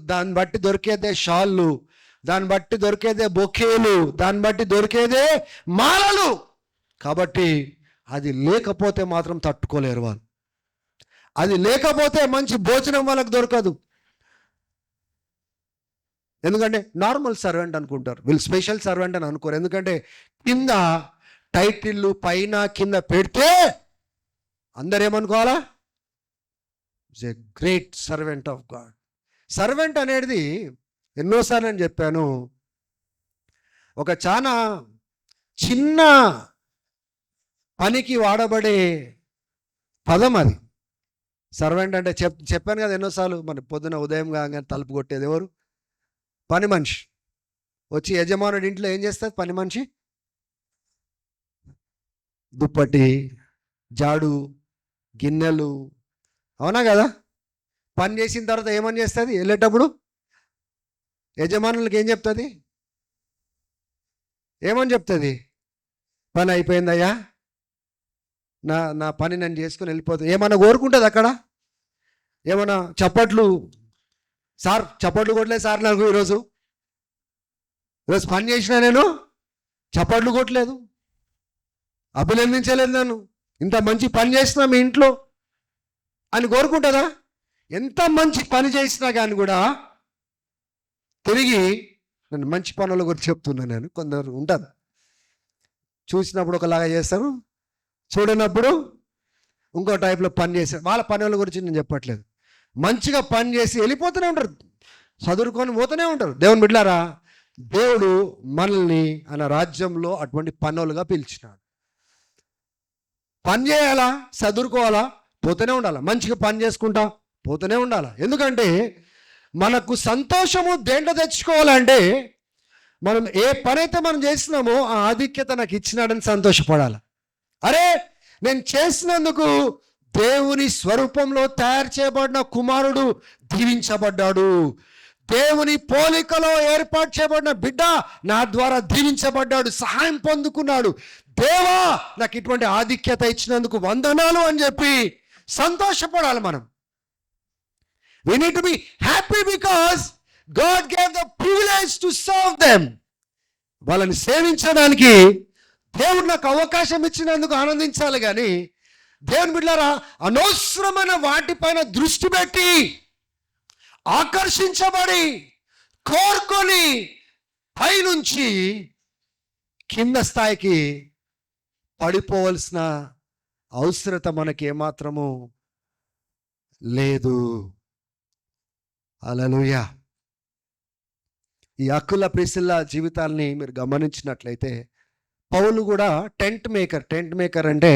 దాన్ని బట్టి దొరికేదే షాళ్ళు, దాన్ని బట్టి దొరికేదే బొకేలు, దాన్ని బట్టి దొరికేదే మాలలు. కాబట్టి అది లేకపోతే మాత్రం తట్టుకోలేరు వాళ్ళు. అది లేకపోతే మంచి భోజనం వాళ్ళకి దొరకదు. ఎందుకంటే నార్మల్ సర్వెంట్ అనుకుంటారు, వీళ్ళు స్పెషల్ సర్వెంట్ అని అనుకోరు. ఎందుకంటే కింద టైటిల్ పైన కింద పెడితే అందరు ఏమనుకోవాలా? Is a great servant of God. Servant అనేది ఎన్నోసార్లు నేను చెప్పాను, ఒక చాలా చిన్న పనికి వాడబడే పదం అది. సర్వెంట్ అంటే చెప్పాను కదా ఎన్నోసార్లు, మన పొద్దున ఉదయం కాగానే తలుపు కొట్టేది ఎవరు? పని మనిషి. వచ్చి యజమానుడి ఇంట్లో ఏం చేస్తుంది పని మనిషి? దుప్పటి, జాడు, గిన్నెలు, అవునా కదా? పని చేసిన తర్వాత ఏమని చేస్తుంది? వెళ్ళేటప్పుడు యజమానులకి ఏం చెప్తుంది? ఏమని చెప్తుంది? పని అయిపోయిందయ్యా, నా పని నేను చేసుకుని వెళ్ళిపోతుంది. ఏమన్నా కోరుకుంటుంది అక్కడ? ఏమన్నా చప్పట్లు, సార్ చప్పట్లు కొట్టలేదు సార్ నాకు ఈరోజు పని చేసినా నేను చప్పట్లు కొట్టలేదు, అభినందించలేదు, నన్ను ఇంత మంచి పని చేసినా మీ ఇంట్లో అని కోరుకుంటుందా? ఎంత మంచి పని చేసినా కానీ కూడా తిరిగి నేను మంచి పనుల గురించి చెప్తున్నాను. నేను కొందరు ఉంటారు, చూసినప్పుడు ఒకలాగా చేస్తారు, చూడనప్పుడు ఇంకో టైప్లో పని చేస్తారు. వాళ్ళ పనుల గురించి నేను చెప్పట్లేదు. మంచిగా పని చేసి వెళ్ళిపోతూనే ఉంటారు, చదువుకొని పోతూనే ఉంటారు. దేవుని బిడ్డలారా, దేవుడు మనల్ని ఆయన రాజ్యంలో అటువంటి పనులుగా పిలిచినాడు. పని చేయాలా, చదువుకోవాలా, పోతూనే ఉండాలా, మంచిగా పని చేసుకుంటా పోతూనే ఉండాలా. ఎందుకంటే మనకు సంతోషము దేంట్లో తెచ్చుకోవాలంటే, మనం ఏ పని అయితే మనం చేసినామో ఆ ఆధిక్యత నాకు ఇచ్చినాడని సంతోషపడాలి. అరే నేను చేసినందుకు దేవుని స్వరూపంలో తయారు చేయబడిన కుమారుడు దీవించబడ్డాడు, దేవుని పోలికలో ఏర్పాటు చేయబడిన బిడ్డ నా ద్వారా దీవించబడ్డాడు, సహాయం పొందుకున్నాడు, దేవా నాకు ఇటువంటి ఆధిక్యత ఇచ్చినందుకు వందనాలు అని చెప్పి సంతోషపడాలి మనం. We need to be happy because God gave the privilege to serve them. వాళ్ళని సేవించడానికి దేవుడు నాకు అవకాశం ఇచ్చినందుకు ఆనందించాలి. కానీ దేవుని బిడ్డలారా, అనవసరమైన వాటిపైన దృష్టి పెట్టి ఆకర్షించబడి కోరుకొని పైనుంచి కింద స్థాయికి పడిపోవలసిన అవసరత మనకి ఏమాత్రము లేదు. హల్లెలూయా. ఈ అకుల ప్రిసిల్ల జీవితాల్ని మీరు గమనించినట్లయితే, పౌలు కూడా టెంట్ మేకర్ అంటే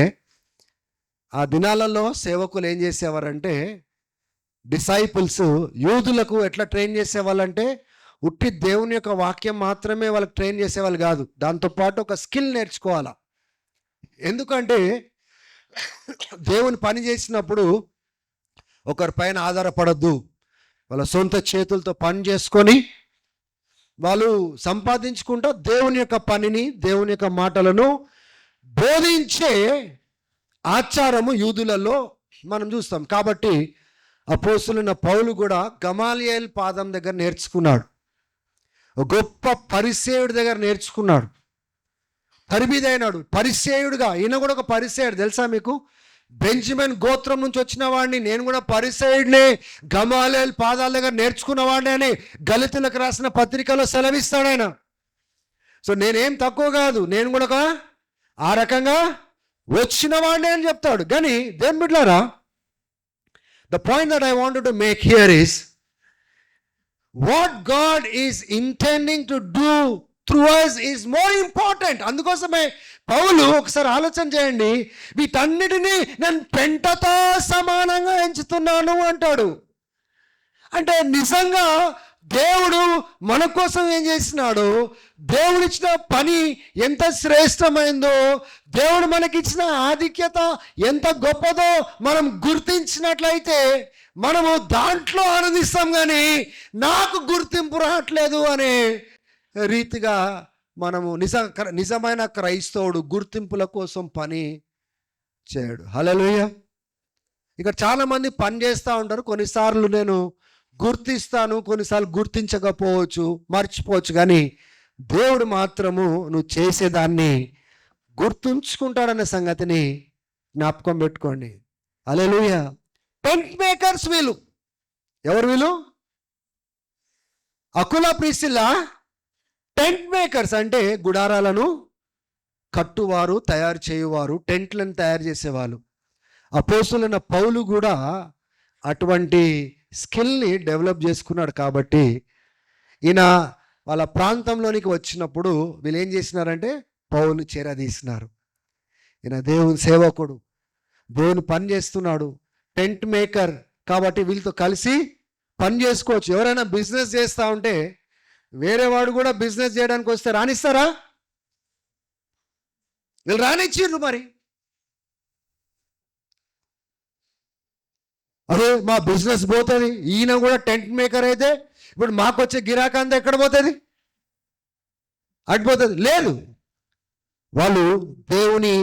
ఆ దినాలలో సేవకులు ఏం చేసేవారంటే, డిసైపుల్స్ యూదులకు ఎట్లా ట్రైన్ చేసేవాళ్ళంటే, ఉట్టి దేవుని యొక్క వాక్యం మాత్రమే వాళ్ళకి ట్రైన్ చేసేవాళ్ళు కాదు, దాంతోపాటు ఒక స్కిల్ నేర్చుకోవాలా. ఎందుకంటే దేవుని పని చేసినప్పుడు ఒకరి పైన ఆధారపడద్దు, వాళ్ళ సొంత చేతులతో పని చేసుకొని వాళ్ళు సంపాదించుకుంటూ దేవుని యొక్క పనిని, దేవుని యొక్క మాటలను బోధించే ఆచారము యూదులలో మనం చూస్తాం. కాబట్టి అపోస్తలుడైన పౌలు కూడా గమాలియేల్ పాదం దగ్గర నేర్చుకున్నాడు, గొప్ప పరిసేయుడి దగ్గర నేర్చుకున్నాడు, పరిమిదైనాడు పరిసేయుడుగా. ఈయన కూడా ఒక పరిసేయుడు, తెలుసా మీకు? బెంజమిన్ గోత్రం నుంచి వచ్చిన వాడిని, నేను కూడా పరిసేయుడినే, గమాలియేల్ పాదాల దగ్గర నేర్చుకున్న వాడిని అని గలితీయులకు రాసిన పత్రికలో సెలవిస్తాడు ఆయన. సో నేనేం తక్కువ కాదు, నేను కూడా ఆ రకంగా వచ్చిన వాడిని అని చెప్తాడు. కానీ దేవుని బిడ్డలారా, the point that I wanted to make here is what God is intending to do through us is more important. అందుకోసమే పౌలు, ఒకసారి ఆలోచన చేయండి, వీటన్నిటినీ నేను పెంటతో సమానంగా ఎంచుతున్నాను అంటాడు. అంటే నిజంగా దేవుడు మన కోసం ఏం చేసినాడు, దేవుడు ఇచ్చిన పని ఎంత శ్రేష్టమైందో, దేవుడు మనకిచ్చిన ఆధిక్యత ఎంత గొప్పదో మనం గుర్తించినట్లయితే మనము దాంట్లో ఆనందిస్తాం. కానీ నాకు గుర్తింపు రావట్లేదు అనే రీతిగా మనము నిజమైన క్రైస్తవుడు గుర్తింపుల కోసం పని చేయడు. హల్లెలూయా. ఇక్కడ చాలామంది పని చేస్తూ ఉంటారు, కొన్నిసార్లు నేను గుర్తిస్తాను, కొన్నిసార్లు గుర్తించకపోవచ్చు, మర్చిపోవచ్చు. కానీ దేవుడు మాత్రము నువ్వు చేసేదాన్ని గుర్తుంచుకుంటాడనే సంగతిని జ్ఞాపకం పెట్టుకోండి. హల్లెలూయా. టెంట్ మేకర్స్ వీళ్ళు. ఎవరు వీళ్ళు? అకుల ప్రిసిల్లా టెంట్ మేకర్స్, అంటే గుడారాలను కట్టువారు, తయారు చేయువారు, టెంట్లను తయారు చేసేవాళ్ళు. అపోస్తులైన పౌలు కూడా అటువంటి స్కిల్ని డెవలప్ చేసుకున్నాడు. కాబట్టి ఈయన వాళ్ళ ప్రాంతంలోనికి వచ్చినప్పుడు వీళ్ళు ఏం చేసినారంటే పౌలు చేరదీసినారు. ఈయన దేవుని సేవకుడు, దేవుని పని చేస్తున్నాడు, టెంట్ మేకర్, కాబట్టి వీళ్ళతో కలిసి పని చేసుకోవచ్చు. ఎవరైనా బిజినెస్ చేస్తూ ఉంటే వేరే వాడు కూడా బిజినెస్ చేయడానికి వస్తే రానిస్తారా? వీళ్ళు రానిచ్చిర్రు. మరి అదే మా బిజినెస్ పోతుంది, ఈయన కూడా టెంట్ మేకర్ అయితే ఇప్పుడు మాకు వచ్చే గిరాకీ అంతా ఎక్కడ పోతుంది? అడిపోతుంది. లేదు, వాళ్ళు దేవుని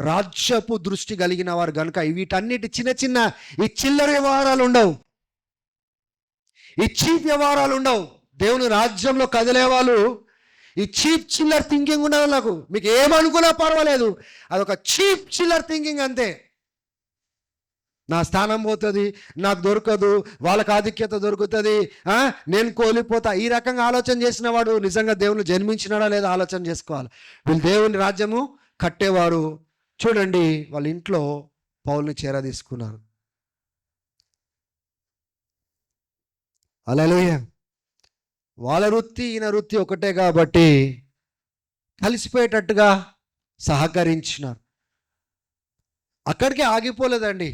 రాజ్యపు దృష్టి కలిగిన వారు కనుక వీటన్నిటి చిన్న చిన్న ఈ చిల్లర వ్యవహారాలు ఉండవు, ఈ చీప్ వ్యవహారాలు ఉండవు. దేవుని రాజ్యంలో కదిలే వాళ్ళు ఈ చీప్ చిల్లర్ థింకింగ్ ఉండదు. నాకు మీకు ఏమనుకున్నా పర్వాలేదు, అదొక చీప్ చిల్లర్ థింకింగ్ అంతే. నా స్థానం పోతుంది, నాకు దొరకదు, వాళ్ళకి ఆధిక్యత దొరుకుతుంది, నేను కోల్పోతా. ఈ రకంగా ఆలోచన చేసిన వాడు నిజంగా దేవుని జన్మించినాడా లేదా ఆలోచన చేసుకోవాలి. వీళ్ళు దేవుని రాజ్యము కట్టేవారు. చూడండి, వాళ్ళ ఇంట్లో పౌల్ని చేరదీసుకున్నారు. హల్లెలూయా. వాళ్ళ వృత్తి ఈయన వృత్తి ఒకటే కాబట్టి కలిసిపోయేటట్టుగా సహకరించినారు. అక్కడికే ఆగిపోలేదండి.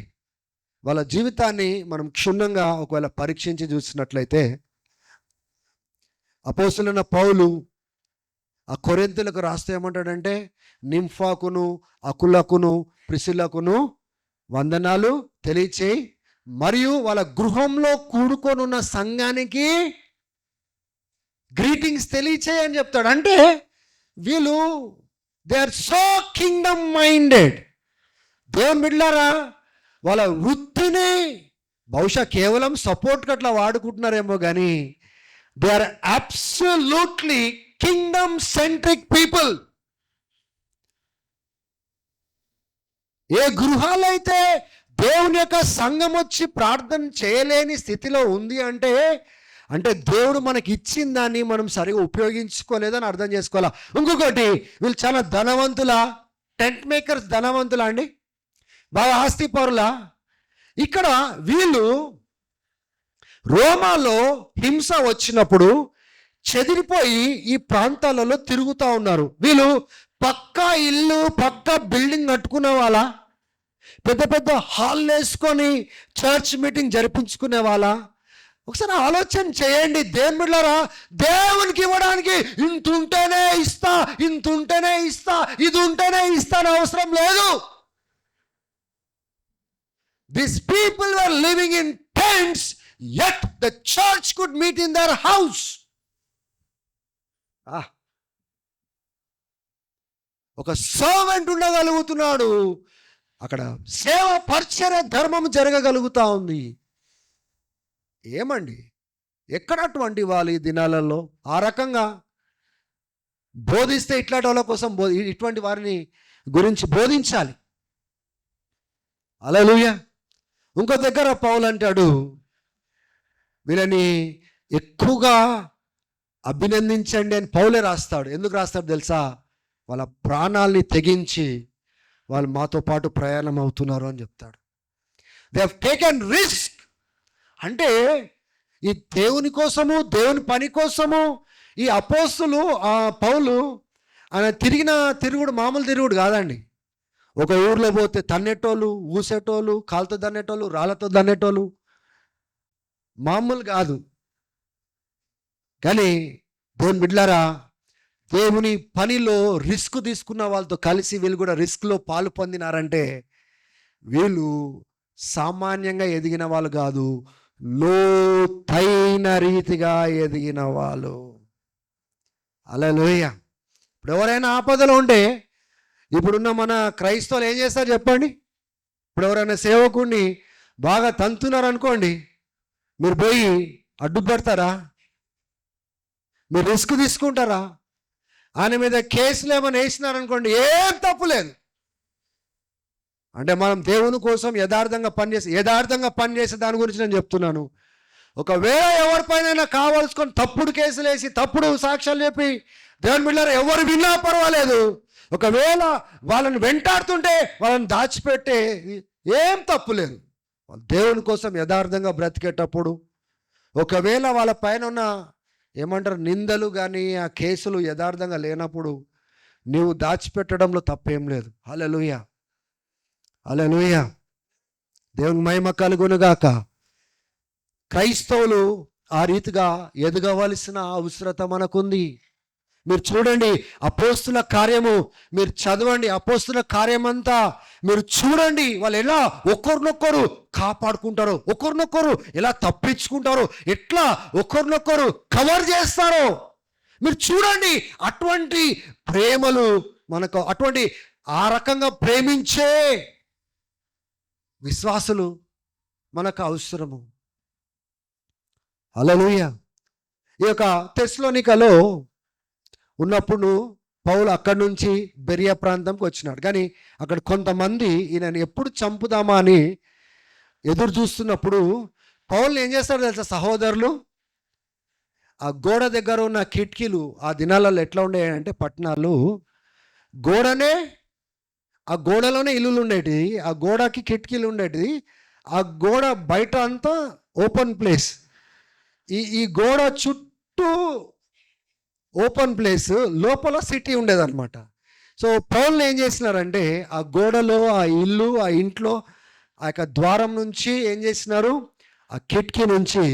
వాళ్ళ జీవితాన్ని మనం క్షుణ్ణంగా ఒకవేళ పరీక్షించి చూసినట్లయితే, అపోస్తలుడైన పౌలు ఆ కొరింథీయులకు రాస్తే ఏమంటాడంటే, నింఫాకును, అకులకును, ప్రిసిల్లకును వందనాలు తెలియచేయి, మరియు వాళ్ళ గృహంలో కూడుకొని ఉన్న సంఘానికి గ్రీటింగ్స్ తెలియచేయి అని చెప్తాడు. అంటే వీళ్ళు they are so kingdom minded. దేవుని బిడ్డలారా, వాళ్ళ వృత్తిని బహుశా కేవలం సపోర్ట్కి అట్లా వాడుకుంటున్నారేమో కానీ they are absolutely kingdom centric people. ఏ గృహాలైతే దేవుని యొక్క సంఘం వచ్చి ప్రార్థన చేయలేని స్థితిలో ఉంది అంటే దేవుడు మనకి ఇచ్చిన దాన్ని మనం సరిగా ఉపయోగించుకోలేదని అర్థం చేసుకోవాలా. ఇంకొకటి, వీళ్ళు చాలా ధనవంతులా? టెంట్ మేకర్స్ ధనవంతులా అండి? బాగా ఆస్తి పరులా? ఇక్కడ వీళ్ళు రోమాలో హింస వచ్చినప్పుడు చెదిరిపోయి ఈ ప్రాంతాలలో తిరుగుతూ ఉన్నారు. వీళ్ళు పక్కా ఇల్లు, పక్కా బిల్డింగ్ కట్టుకునే వాళ్ళ, పెద్ద పెద్ద హాల్ వేసుకొని చర్చ్ మీటింగ్ జరిపించుకునే వాళ్ళ? ఒకసారి ఆలోచన చేయండి. దేవుని బిడ్డలారా, దేవునికి ఇవ్వడానికి ఇంత ఉంటేనే ఇస్తా, ఇంత ఉంటేనే ఇస్తా, ఇది ఉంటేనే ఇస్తా అని అవసరం లేదు. These people were living in tents, yet the church could meet in their house. ఒక సర్వెంట్ ఉండగలుగుతున్నాడు, అక్కడ సేవ పరిచర్య ధర్మం జరగగలుగుతా ఉంది. ఏమండి, ఎక్కడ అటువంటి వాళ్ళు ఈ దినాలలో ఆ రకంగా బోధిస్తే ఇట్లాంటి వాళ్ళ కోసం ఇటువంటి వారిని గురించి బోధించాలి. హల్లెలూయా. ఇంకో దగ్గర పౌలు అంటాడు, వీళ్ళని ఎక్కువగా అభినందించండి అని పౌలే రాస్తాడు. ఎందుకు రాస్తాడు తెలుసా? వాళ్ళ ప్రాణాల్ని తెగించి వాళ్ళు మాతో పాటు ప్రయాణం అవుతున్నారు అని చెప్తాడు. They have taken risk. అంటే ఈ దేవుని కోసము, దేవుని పని కోసము ఈ అపోస్తులు, పౌలు ఆయన తిరుగుడు మామూలు తిరుగుడు కాదండి. ఒక ఊర్లో పోతే తన్నేటోళ్ళు, ఊసేటోళ్ళు, కాలుతో దన్నేటోళ్ళు, రాళ్ళతో దన్నేటోళ్ళు, మామూలు కాదు. కానీ దేవుని బిడ్డలారా, దేవుని పనిలో రిస్క్ తీసుకున్న వాళ్ళతో కలిసి వీళ్ళు కూడా రిస్క్లో పాలు పొందినారంటే వీళ్ళు సామాన్యంగా ఎదిగిన వాళ్ళు కాదు, లోతైన రీతిగా ఎదిగిన వాళ్ళు. హల్లెలూయా. ఇప్పుడు ఎవరైనా ఆపదలో ఉంటే ఇప్పుడున్న మన క్రైస్తవులు ఏం చేస్తారు చెప్పండి? ఇప్పుడు ఎవరైనా సేవకుడిని బాగా తంతున్నారు అనుకోండి, మీరు పోయి అడ్డుపడతారా? మీరు రిస్క్ తీసుకుంటారా? ఆయన మీద కేసులు ఏమైనా వేసినారనుకోండి, ఏం తప్పు లేదు, అంటే మనం దేవుని కోసం యథార్థంగా పనిచేసే దాని గురించి నేను చెప్తున్నాను. ఒకవేళ ఎవరిపైన కావాల్సుకొని తప్పుడు కేసులు వేసి తప్పుడు సాక్ష్యాలు చెప్పి దేవుని బిడ్డలారా ఎవరు విన్నా పర్వాలేదు, ఒకవేళ వాళ్ళని వెంటాడుతుంటే వాళ్ళని దాచిపెట్టే ఏం తప్పు లేదు. దేవుని కోసం యథార్థంగా బ్రతికేటప్పుడు ఒకవేళ వాళ్ళ పైన ఉన్న ఏమంటారు నిందలు కానీ ఆ కేసులు యథార్థంగా లేనప్పుడు నీవు దాచిపెట్టడంలో తప్పేం లేదు. హల్లెలూయా, హల్లెలూయా, దేవుని మహిమ కలుగునుగాక. క్రైస్తవులు ఆ రీతిగా ఎదగవలసిన అవసరత మనకుంది. మీరు చూడండి అపోస్తుల కార్యము, మీరు చదవండి అపోస్తుల కార్యమంతా మీరు చూడండి. వాళ్ళు ఎలా ఒకరినొకరు కాపాడుకుంటారో, ఒకరినొకరు ఎలా తప్పించుకుంటారో, ఎట్లా ఒకరినొకరు కవర్ చేస్తారో మీరు చూడండి. అటువంటి ప్రేమలు మనకు, అటువంటి ఆ రకంగా ప్రేమించే విశ్వాసులు మనకు అవసరము. హల్లెలూయా. ఈ యొక్క తెస్సలోనికలో ఉన్నప్పుడు పౌలు అక్కడి నుంచి బెరియా ప్రాంతంకి వచ్చినాడు. కానీ అక్కడ కొంతమంది ఈయనని ఎప్పుడు చంపుదామా అని ఎదురు చూస్తున్నప్పుడు పౌలు ఏం చేస్తాడో తెలుసా సహోదరులు, ఆ గోడ దగ్గర ఉన్న కిటికీలు ఆ దినాలలో ఎట్లా ఉండేయంటే పట్టణాలు ఆ గోడలోనే ఇల్లులు ఉండేటివి, ఆ గోడకి కిటికీలు ఉండేటివి, ఆ గోడ బయట అంతా ఓపెన్ ప్లేస్, ఈ గోడ చుట్టూ ఓపెన్ ప్లేస్, లోపల సిటీ ఉండేదన్నమాట. సో పౌలు ఏం చేసినారంటే ఆ గోడలో ఆ ఇల్లు ఆ ఇంట్లో ఆ యొక్క ద్వారం నుంచి ఏం చేసినారు, ఆ కిటికీ నుంచి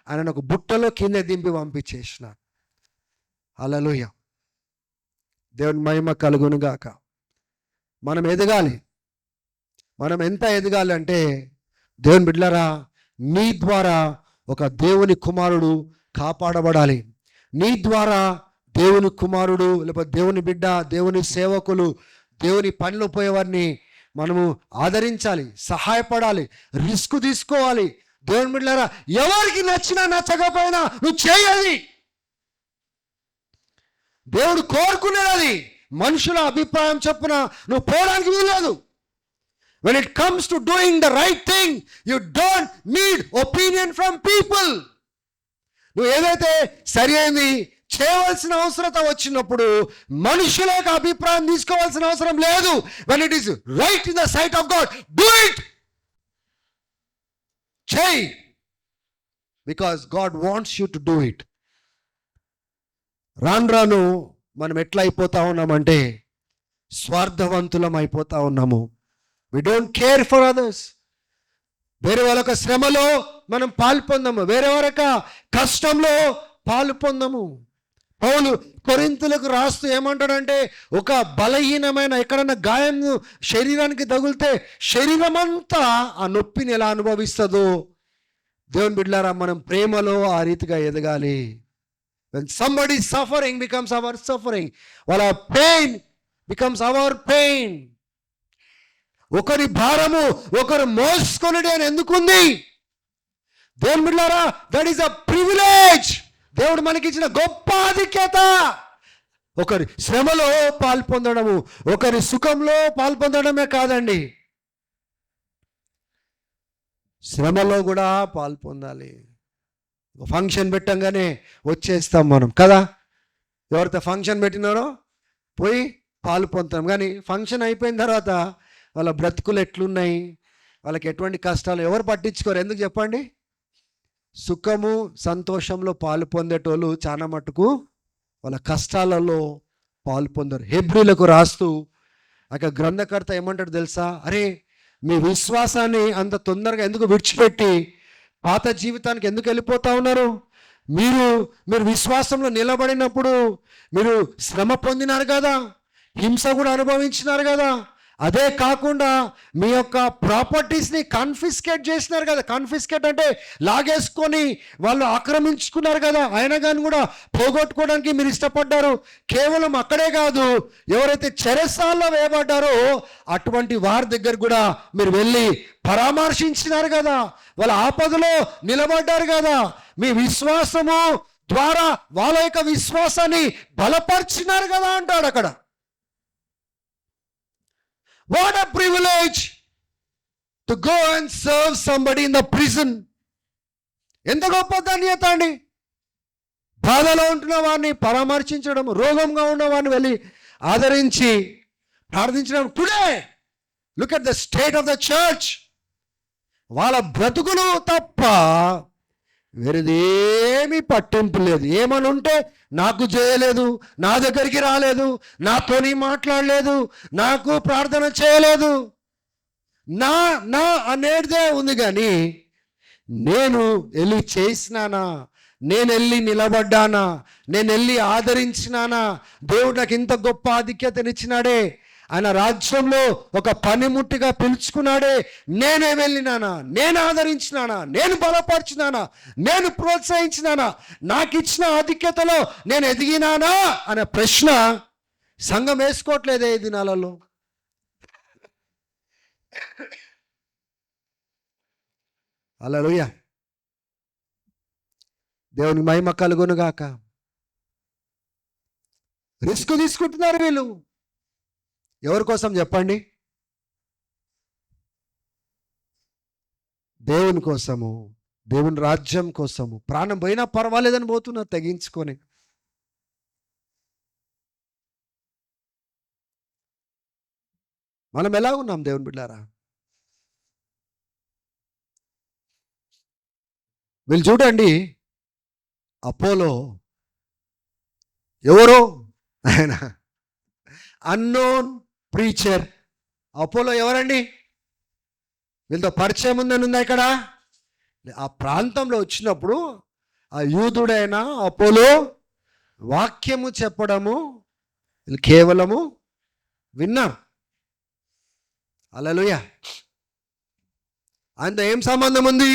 ఆయన ఒక బుట్టలో కింద దింపి పంపించేసినారు. హల్లెలూయా, దేవుని మహిమ కలుగునుగాక. మనం ఎదగాలి. మనం ఎంత ఎదగాలి అంటే దేవుని బిడ్డలారా నీ ద్వారా ఒక దేవుని కుమారుడు కాపాడబడాలి. నీ ద్వారా దేవుని కుమారుడు లేకపోతే దేవుని బిడ్డ, దేవుని సేవకులు, దేవుని పనిలో పోయేవారిని మనము ఆదరించాలి, సహాయపడాలి, రిస్క్ తీసుకోవాలి. దేవుని బిడ్డలారా ఎవరికి నచ్చినా నచ్చకపోయినా నువ్వు చేయాలి. దేవుడు కోరుకునేది అది. మనుషుల అభిప్రాయం చొప్పున నువ్వు పోవడానికి వీల్లేదు. When it comes to doing the right thing, you don't need opinion from people. నువ్వు ఏదైతే సరి అయింది చేయవలసిన అవసరత వచ్చినప్పుడు మనుషుల యొక్క అభిప్రాయం తీసుకోవాల్సిన అవసరం లేదు. When it is right in the sight of God, do it. చేయి, because God wants you to do it. రాను మనం ఎట్లా అయిపోతా ఉన్నామంటే స్వార్థవంతులం అయిపోతా ఉన్నాము. We don't care for others. వేరే వాళ్ళ శ్రమలో మనం పాలు పొందము, వేరే వాళ్ళ కష్టంలో పాలు పొందము. పౌలు కొరింథీయులకు రాస్తూ ఏమంటాడంటే ఒక బలహీనమైన ఎక్కడన్నా గాయం శరీరానికి తగిలితే శరీరం అంతా ఆ నొప్పిని ఎలా అనుభవిస్తుందో దేవుని బిడ్డలారా మనం ప్రేమలో ఆ రీతిగా ఎదగాలి. When somebody is suffering becomes our suffering, while our pain becomes our pain. ఒకరి భారము ఒకరు మోసుకొనుడి అని ఎందుకుంది? దేవుని బిడ్డలారా దట్ ఈస్ అ ప్రివిలేజ్. దేవుడు మనకిచ్చిన గొప్ప ఆధిక్యత. ఒకరి శ్రమలో పాల్పొందడము, ఒకరి సుఖంలో పాల్పొందడమే కాదండి, శ్రమలో కూడా పాల్పొందాలి. ఫంక్షన్ పెట్టంగానే వచ్చేస్తాం మనం కదా, ఎవరితో ఫంక్షన్ పెట్టినారో పోయి పాలు పొందుతాం. కానీ ఫంక్షన్ అయిపోయిన తర్వాత వాళ్ళ బ్రతుకులు ఎట్లున్నాయి, వాళ్ళకి ఎటువంటి కష్టాలు ఎవరు పట్టించుకోరు. ఎందుకు చెప్పండి? సుఖము సంతోషంలో పాలు పొందేటోళ్ళు చాలా మటుకు వాళ్ళ కష్టాలలో పాలు పొందరు. హెబ్రీలకు రాస్తూ ఆ గ్రంథకర్త ఏమంటాడు తెలుసా? అరే మీ విశ్వాసాన్ని అంత తొందరగా ఎందుకు విడిచిపెట్టి పాత జీవితానికి ఎందుకు వెళ్ళిపోతా ఉన్నారు? మీరు విశ్వాసంలో నిలబడినప్పుడు మీరు శ్రమ పొందినారు కదా, హింస కూడా అనుభవించినారు కదా. అదే కాకుండా మీ యొక్క ప్రాపర్టీస్ని కన్ఫిస్కేట్ చేసినారు కదా. కన్ఫిస్కేట్ అంటే లాగేసుకొని వాళ్ళు ఆక్రమించుకున్నారు కదా. అయినా కానీ కూడా పోగొట్టుకోవడానికి మీరు ఇష్టపడ్డారు. కేవలం అక్కడే కాదు, ఎవరైతే చెరసాల్లో వేయబడ్డారో అటువంటి వారి దగ్గర కూడా మీరు వెళ్ళి పరామర్శించినారు కదా. వాళ్ళ ఆపదలో నిలబడ్డారు కదా. మీ విశ్వాసము ద్వారా వాళ్ళ యొక్క విశ్వాసాన్ని బలపరిచినారు కదా అంటాడు అక్కడ. What a privilege! To go and serve somebody in the prison. ఎంత గొప్ప ధన్యత అండి. బాధలో ఉంటున్న వారిని పరామర్శించడం, రోగంగా ఉన్న వారిని వెళ్ళి ఆదరించి ప్రార్థించడం. Today look at the state of the church. వాళ్ళ బ్రతుకులు తప్ప వేరేదేమీ పట్టింపు లేదు. ఏమని ఉంటే నాకు చేయలేదు, నా దగ్గరికి రాలేదు, నాతోని మాట్లాడలేదు, నాకు ప్రార్థన చేయలేదు, నా నా అనేదే ఉంది. కానీ నేను వెళ్ళి చేసినానా, నేను వెళ్ళి నిలబడ్డానా, నేను వెళ్ళి ఆదరించినానా, దేవుడు నాకు ఇంత గొప్ప ఆధిక్యతనిచ్చినాడే, ఆయన రాజ్యంలో ఒక పనిముట్టిగా పిలుచుకున్నాడే, నేనే వెళ్ళినానా, నేను ఆదరించినానా, నేను బలపరిచినానా, నేను ప్రోత్సహించినానా, నాకు ఇచ్చిన ఆధిక్యతలో నేను ఎదిగినానా అనే ప్రశ్న సంఘం వేసుకోవట్లేదే ఈ దినాలలో. హల్లెలూయా. దేవుని మహిమ కలుగునుగాక. రిస్క్ తీసుకుంటున్నారు వీళ్ళు. ఎవరి కోసం చెప్పండి? దేవుని కోసము, దేవుని రాజ్యం కోసము. ప్రాణం పోయినా పర్వాలేదని పోతున్నారు తెగించుకొని. మనం ఎలా ఉన్నాం దేవుని బిడ్డారా? వీళ్ళు చూడండి, అపోలో ఎవరో ఆయన అన్నోన్ ప్రీచర్. అపోలో ఎవరండి? వీళ్ళతో పరిచయం ఉందని ఉందా ఇక్కడ? ఆ ప్రాంతంలో వచ్చినప్పుడు ఆ యూదుడైన అపోలో వాక్యము చెప్పడము వీళ్ళు కేవలము విన్నారు. హల్లెలూయా. ఆయనతో ఏం సంబంధం ఉంది?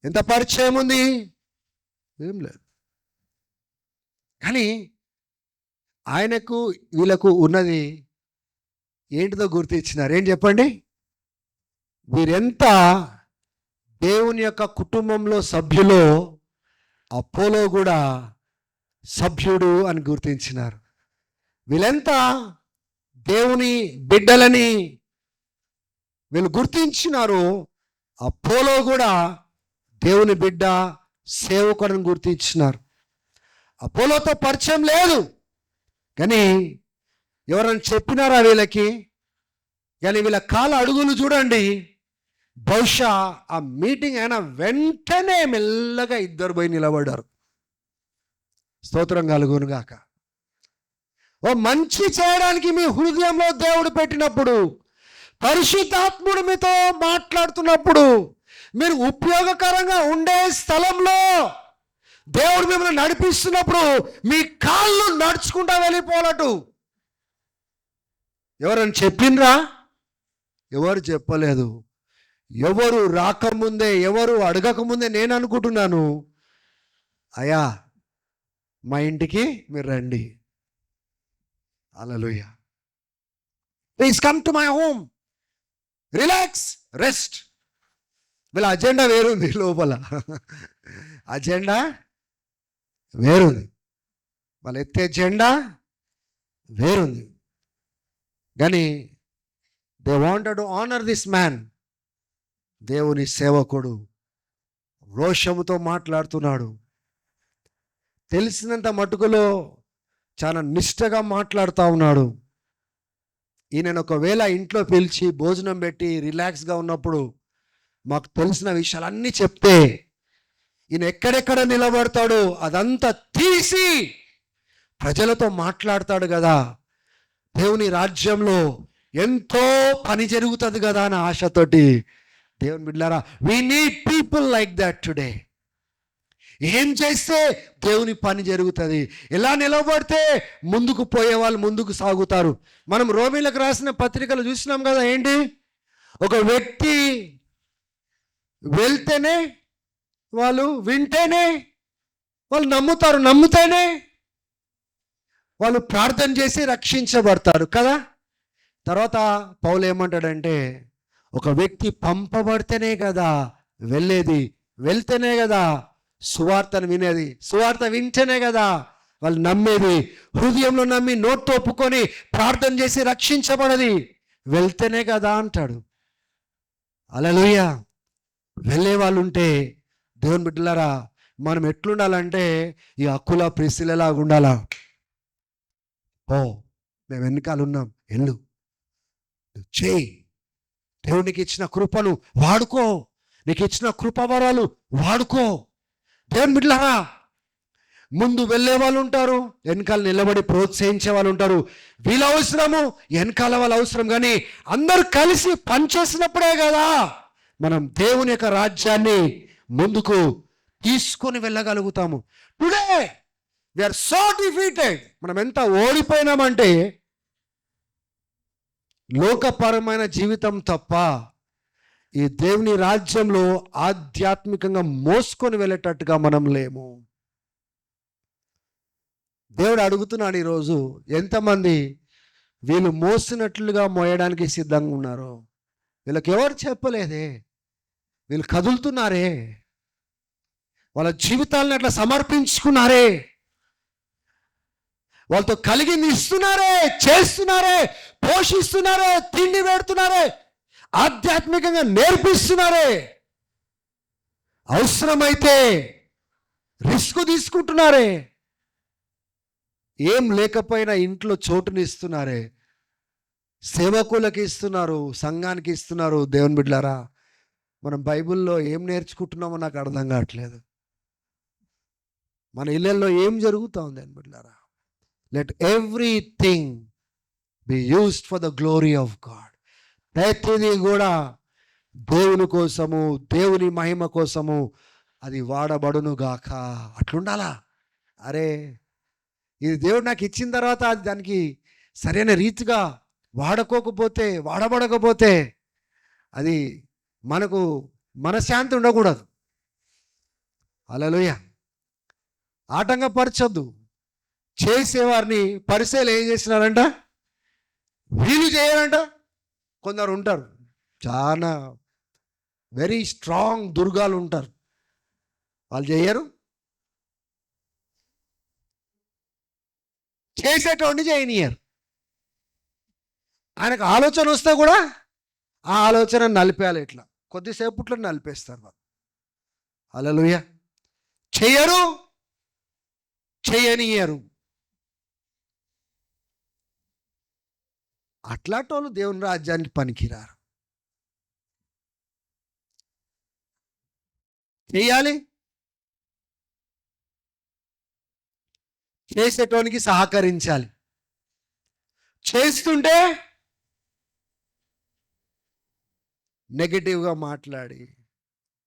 ఎంత పరిచయం ఉంది? ఏం లేదు. కానీ ఆయనకు వీళ్ళకు ఉన్నది ఏంటిదో గుర్తించినారు. ఏం చెప్పండి? వీరెంత దేవుని యొక్క కుటుంబంలో సభ్యులో అపోలో కూడా సభ్యుడు అని గుర్తించినారు. వీళ్ళెంత దేవుని బిడ్డలని వీళ్ళు గుర్తించినారు. అపోలో కూడా దేవుని బిడ్డ, సేవకుడిని గుర్తించినారు. అపోలోతో పరిచయం లేదు, కానీ ఎవరైనా చెప్పినారా వీళ్ళకి? కానీ వీళ్ళ కాళ్ళ అడుగులు చూడండి. బహుశా ఆ మీటింగ్ అయినా వెంటనే మెల్లగా ఇద్దరు పోయి నిలబడ్డారు. స్తోత్రం కలుగునుగాక. ఓ మంచి చేయడానికి మీ హృదయంలో దేవుడు పెట్టినప్పుడు, పరిశుద్ధాత్ముడు మీతో మాట్లాడుతున్నప్పుడు, మీరు ఉపయోగకరంగా ఉండే స్థలంలో దేవుడు మిమ్మల్ని నడిపిస్తున్నప్పుడు మీ కాళ్ళు నడుచుకుంటా వెళ్ళిపోవాలటు. ఎవరని చెప్పిండ్రా? ఎవరు చెప్పలేదు. ఎవరు రాకముందే, ఎవరు అడగకముందే నేను అనుకుంటున్నాను, అయ్యా మా ఇంటికి మీరు రండి, hallelujah, please come to my home, relax, rest. వీళ్ళ అజెండా వేరుంది లోపల. అజెండా వేరుంది, వాళ్ళు ఎత్తే జెండా వేరుంది. కానీ they wanted to honour this man. దేవుని సేవకుడు రోషముతో మాట్లాడుతున్నాడు. తెలిసినంత మటుకులో చాలా నిష్టగా మాట్లాడుతూ ఉన్నాడు. ఈయనను ఒకవేళ ఇంట్లో పిలిచి భోజనం పెట్టి రిలాక్స్గా ఉన్నప్పుడు మాకు తెలిసిన విషయాలన్నీ చెప్తే ఈయన ఎక్కడెక్కడ నిలబడతాడో అదంతా తీసి ప్రజలతో మాట్లాడతాడు కదా. దేవుని రాజ్యంలో ఎంతో పని జరుగుతుంది కదా అనే ఆశతోటి. దేవుని బిడ్డలారా, we need people like that today. ఏం చేస్తే దేవుని పని జరుగుతుంది, ఎలా నిలబడితే ముందుకు పోయే వాళ్ళు ముందుకు సాగుతారు. మనం రోమీలకు రాసిన పత్రికలు చూసినాం కదా. ఏంటి? ఒక వ్యక్తి వెళ్తేనే వాళ్ళు, వింటేనే వాళ్ళు నమ్ముతారు, నమ్ముతేనే వాళ్ళు ప్రార్థన చేసి రక్షించబడతారు కదా. తర్వాత పౌలు ఏమంటాడంటే, ఒక వ్యక్తి పంపబడితేనే కదా వెళ్ళేది, వెళ్తేనే కదా సువార్తను వినేది, సువార్త వింటేనే కదా వాళ్ళు నమ్మేది. హృదయంలో నమ్మి నోట్తో ఒప్పుకొని ప్రార్థన చేసి రక్షించబడది. వెళ్తేనే కదా అంటాడు. హల్లెలూయా. వెళ్ళే వాళ్ళు ఉంటే దేవుని బిడ్డలారా, మనం ఎట్లుండాలంటే ఈ అక్కుల ప్రిసిలలాగా ఉండాలా. ఓ మేము వెనకాల ఉన్నాం, ఎల్లు చేయి. దేవునికి ఇచ్చిన కృపను వాడుకో, నీకు ఇచ్చిన కృపవరాలు వాడుకో. దేవుని బిడ్డలారా, ముందు వెళ్ళే వాళ్ళు ఉంటారు, వెనకాల నిలబడి ప్రోత్సహించే వాళ్ళు ఉంటారు. వీళ్ళ అవసరము, వెనకాల వాళ్ళ అవసరం. కానీ అందరూ కలిసి పనిచేసినప్పుడే కదా మనం దేవుని యొక్క రాజ్యాన్ని ముందుకు తీసుకొని వెళ్ళగలుగుతాము. Today we are so defeated. మనం ఎంత ఓడిపోయినామంటే లోకపరమైన జీవితం తప్ప ఈ దేవుని రాజ్యంలో ఆధ్యాత్మికంగా మోసుకొని వెళ్ళేటట్టుగా మనం లేము. దేవుడు అడుగుతున్నాడు ఈరోజు, ఎంతమంది వీళ్ళు మోసినట్లుగా మోయడానికి సిద్ధంగా ఉన్నారు? వీళ్ళకి ఎవరు చెప్పలేదే, వీళ్ళు కదులుతున్నారే, వాళ్ళ జీవితాలను అట్లా సమర్పించుకున్నారే, వాళ్ళతో కలిగింది ఇస్తున్నారే, చేస్తున్నారే, పోషిస్తున్నారే, తిండి పెడుతున్నారే, ఆధ్యాత్మికంగా నేర్పిస్తున్నారే, అవసరమైతే రిస్క్ తీసుకుంటున్నారే, ఏం లేకపోయినా ఇంట్లో చోటుని ఇస్తున్నారే, సేవకులకు ఇస్తున్నారు, సంఘానికి ఇస్తున్నారు. దేవుని బిడ్డలారా, మనం బైబిల్లో ఏం నేర్చుకుంటున్నామో నాకు అర్థం కావట్లేదు. మన ఇళ్ళల్లో ఏం జరుగుతూ ఉంది దేవుని బిడ్డలారా? Let everything be used for the glory of God. ప్రతిదీ కూడా దేవుని కోసము, దేవుని మహిమ కోసము అది వాడబడును గాక. అట్లుండాలా. అరే, ఇది దేవుడు నాకు ఇచ్చిన తర్వాత అది దానికి సరైన రీతిగా వాడబడకపోతే అది మనకు మనశ్శాంతి ఉండకూడదు. హల్లెలూయా. ఆటంకపరచొద్దు. చేసేవారిని పరిసయ్యులు ఏం చేసినారంట? వీళ్ళు చేయరంట. కొందరు ఉంటారు, చాలా వెరీ స్ట్రాంగ్ దుర్గాలు ఉంటారు, వాళ్ళు చేయరు. చేసేటోడిని చేయనియరు. ఆయనకు ఆలోచన వస్తే కూడా ఆ ఆలోచన నలిపేయాలి. ఇట్లా కొద్దిసేపట్లో నలిపేస్తారు వాళ్ళు. హల్లెలూయా. చెయ్యరు, చేయనియరు. అట్లాంటోళ్ళు దేవుని రాజ్యానికి పనికిరారు. చేయాలి, చేసేటోనికి సహకరించాలి. చేస్తుంటే నెగిటివ్గా మాట్లాడి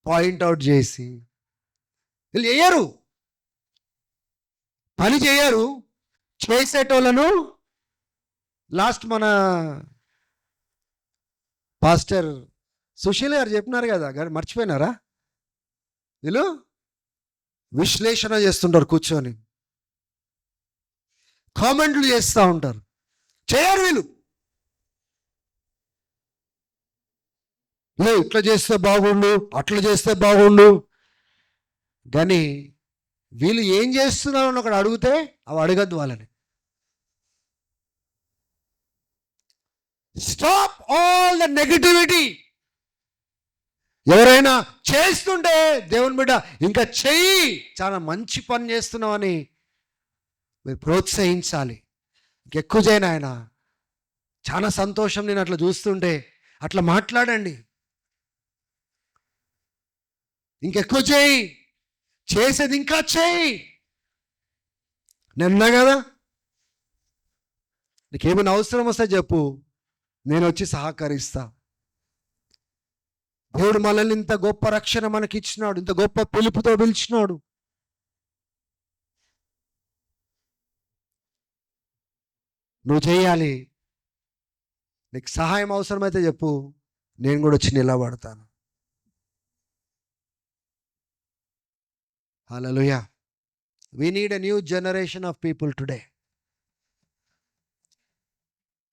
పాయింట్అవుట్ చేసి వీళ్ళు చేయరు, పని చేయరు. చేసేటోళ్ళను లాస్ట్ మన పాస్టర్ సుశీల్ గారు చెప్పినారు కదా, కానీ మర్చిపోయినారా? వీళ్ళు విశ్లేషణ చేస్తుంటారు, కూర్చొని కామెంట్లు చేస్తూ ఉంటారు. చేయరు వీళ్ళు. లే, ఇట్లా చేస్తే బాగుండు, అట్లా చేస్తే బాగుండు. కానీ వీళ్ళు ఏం చేస్తున్నారు అని ఒకడు అడిగితే అవి అడగద్దు వాళ్ళని. Stop all the negativity. ఎవరైనా చేస్తుంటే దేవుని బిడ్డ ఇంకా చెయ్యి, చాలా మంచి పని చేస్తున్నామని మీరు ప్రోత్సహించాలి. ఇంకెక్కువ చేయను, ఆయన చాలా సంతోషం నేను అట్లా చూస్తుంటే, అట్లా మాట్లాడండి. ఇంకెక్కువ చేయి, చేసేది ఇంకా చేయి. నిన్నా కదా, నీకేమైనా అవసరం వస్తే చెప్పు, నేను వచ్చి సహకరిస్తా. దేవుడు మనల్ని ఇంత గొప్ప రక్షణ మనకి ఇచ్చినాడు, ఇంత గొప్ప పిలుపుతో పిలిచినాడు. నువ్వు చేయాలి. నీకు సహాయం అవసరమైతే చెప్పు, నేను కూడా వచ్చి నిలబడతాను. హల్లెలూయా. We need a new generation of people today.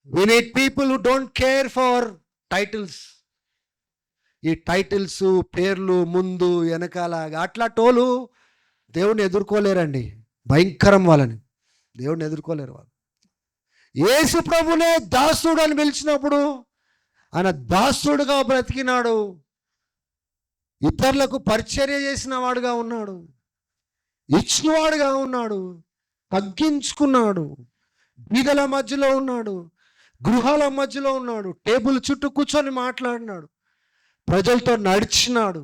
We need people who don't care for titles. ఈ టైటిల్స్, పేర్లు, ముందు వెనకాల అట్లా టోలు దేవుడిని ఎదుర్కోలేరండి. భయంకరం వాళ్ళని, దేవుడిని ఎదుర్కోలేరు వాళ్ళు. యేసు ప్రభునే దాసుడు అని పిలిచినప్పుడు ఆయన దాసుడుగా బ్రతికినాడు, ఇతరులకు పరిచర్య చేసిన వాడుగా ఉన్నాడు, ఇచ్చినవాడుగా ఉన్నాడు, తగ్గించుకున్నాడు, బీదల మధ్యలో ఉన్నాడు, గృహాల మధ్యలో ఉన్నాడు, టేబుల్ చుట్టూ కూర్చొని మాట్లాడినాడు, ప్రజలతో నడిచినాడు.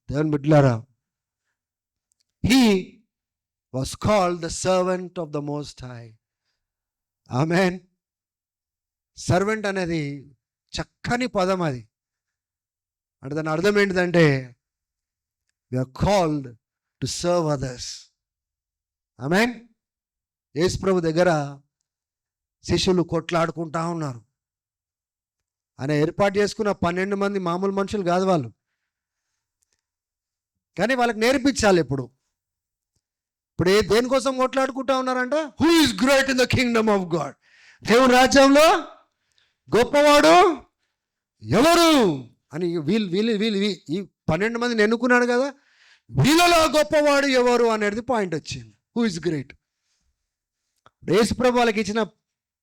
దేవుని బిడ్డలారా, he was called the servant of the most high. Amen. Servant అనేది చక్కని పదం. అది అంటే దాని అర్థం ఏంటిదంటే we are called to serve others. Amen. Yesu ప్రభు దగ్గర శిష్యులు కొట్లాడుకుంటా ఉన్నారు. ఆయన ఏర్పాటు చేసుకున్న 12 మంది మామూలు మనుషులు కాదు వాళ్ళు, కానీ వాళ్ళకి నేర్పించాలి. ఇప్పుడు దేనికోసం కొట్లాడుకుంటా ఉన్నారంట? Who is great in the Kingdom of God. దేవుని రాజ్యంలో గొప్పవాడు ఎవరు అని ఈ 12 మందిని ఎన్నుకున్నాడు కదా, వీళ్ళలో గొప్పవాడు ఎవరు అనేది పాయింట్ వచ్చింది. Who is great. యేసుప్రభు వాళ్ళకి ఇచ్చిన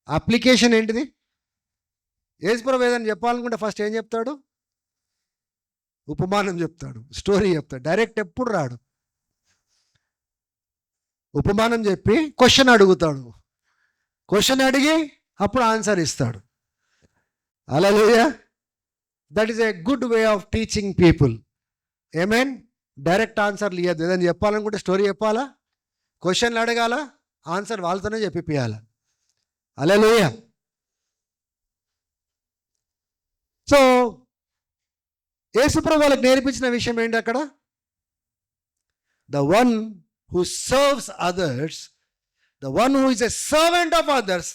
అప్లికేషన్ ఏంటిది? యేసుప్రభు ఏదైనా చెప్పాలనుకుంటే ఫస్ట్ ఏం చెప్తాడు? ఉపమానం చెప్తాడు, స్టోరీ చెప్తాడు. డైరెక్ట్ ఎప్పుడు రాడు. ఉపమానం చెప్పి క్వశ్చన్ అడుగుతాడు, క్వశ్చన్ అడిగి అప్పుడు ఆన్సర్ ఇస్తాడు. Hallelujah. That is a good way of teaching people. Amen direct ఆన్సర్లు ఇవ్వద్దు. ఏదైనా చెప్పాలనుకుంటే స్టోరీ చెప్పాలా, క్వశ్చన్లు అడగాల, ఆన్సర్ వాళ్ళతోనే చెప్పిపియాల. హల్లెలూయా. సో యేసుప్రభు వాళ్ళకి నేర్పించిన విషయం ఏంటి అక్కడ? The one who serves others, the one who is a servant of others,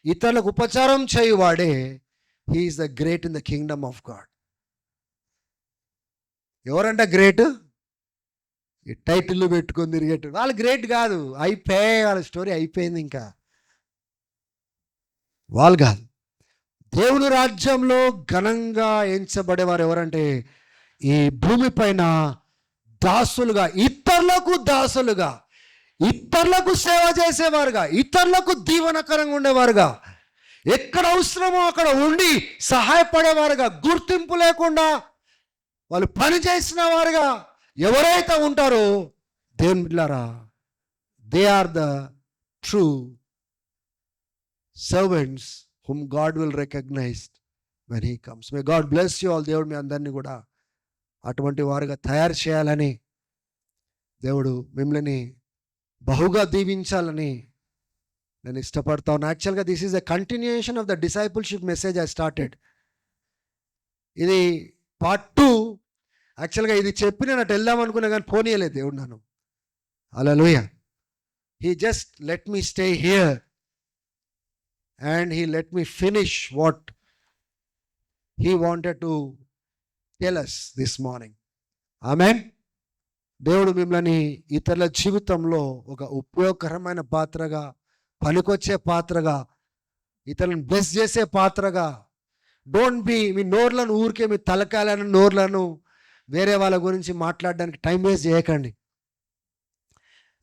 ఇతరులకు ఉపచారం చేయువాడే, he is the great in the kingdom of God. ఎవరంట గ్రేట్? ఈ టైటిల్ పెట్టుకొని తిరిగేట్టు వాళ్ళు గ్రేట్ కాదు. వాళ్ళ స్టోరీ అయిపోయింది. ఇంకా వాళ్ళు కాదు. దేవుని రాజ్యంలో ఘనంగా ఎంచబడేవారు ఎవరంటే ఈ భూమి పైన దాసులుగా, ఇతరులకు దాసులుగా, ఇతరులకు సేవ చేసేవారుగా, ఇతరులకు దీవెనకరంగా ఉండేవారుగా, ఎక్కడ అవసరమో అక్కడ ఉండి సహాయపడేవారుగా, గుర్తింపు లేకుండా వాళ్ళు పని చేసిన వారుగా ఎవరైతే ఉంటారో దేవుని బిడ్డలారా, they are the true servants whom God will recognize when he comes. May God bless you all. దేవుడు మీ అందరినీ కూడా అటువంటి వారుగా తయారు చేయాలని, దేవుడు మిమ్మల్ని బహుగా దీవించాలని నేను ఇష్టపడతాను. యాక్చువల్గా this is a continuation of the discipleship message I started. ఇది పార్ట్ 2. యాక్చువల్గా ఇది చెప్పి నేను అటు వెళ్దాం అనుకున్నా కానీ పోనీయలేదు దేవుడు నన్ను. Hallelujah. He just let me stay here and he let me finish what he wanted to tell us this morning. Amen. దేవుడు మిమ్మల్ని ఇతరుల జీవితంలో ఒక ఉపయోగకరమైన పాత్రగా, పనికొచ్చే పాత్రగా, ఇతరులను బ్లెస్ చేసే పాత్రగా, డోంట్ బి మీ నోర్లను ఊరికే మీ తలకాయలను నోర్లను వేరే వాళ్ళ గురించి మాట్లాడడానికి టైం వేస్ట్ చేయకండి.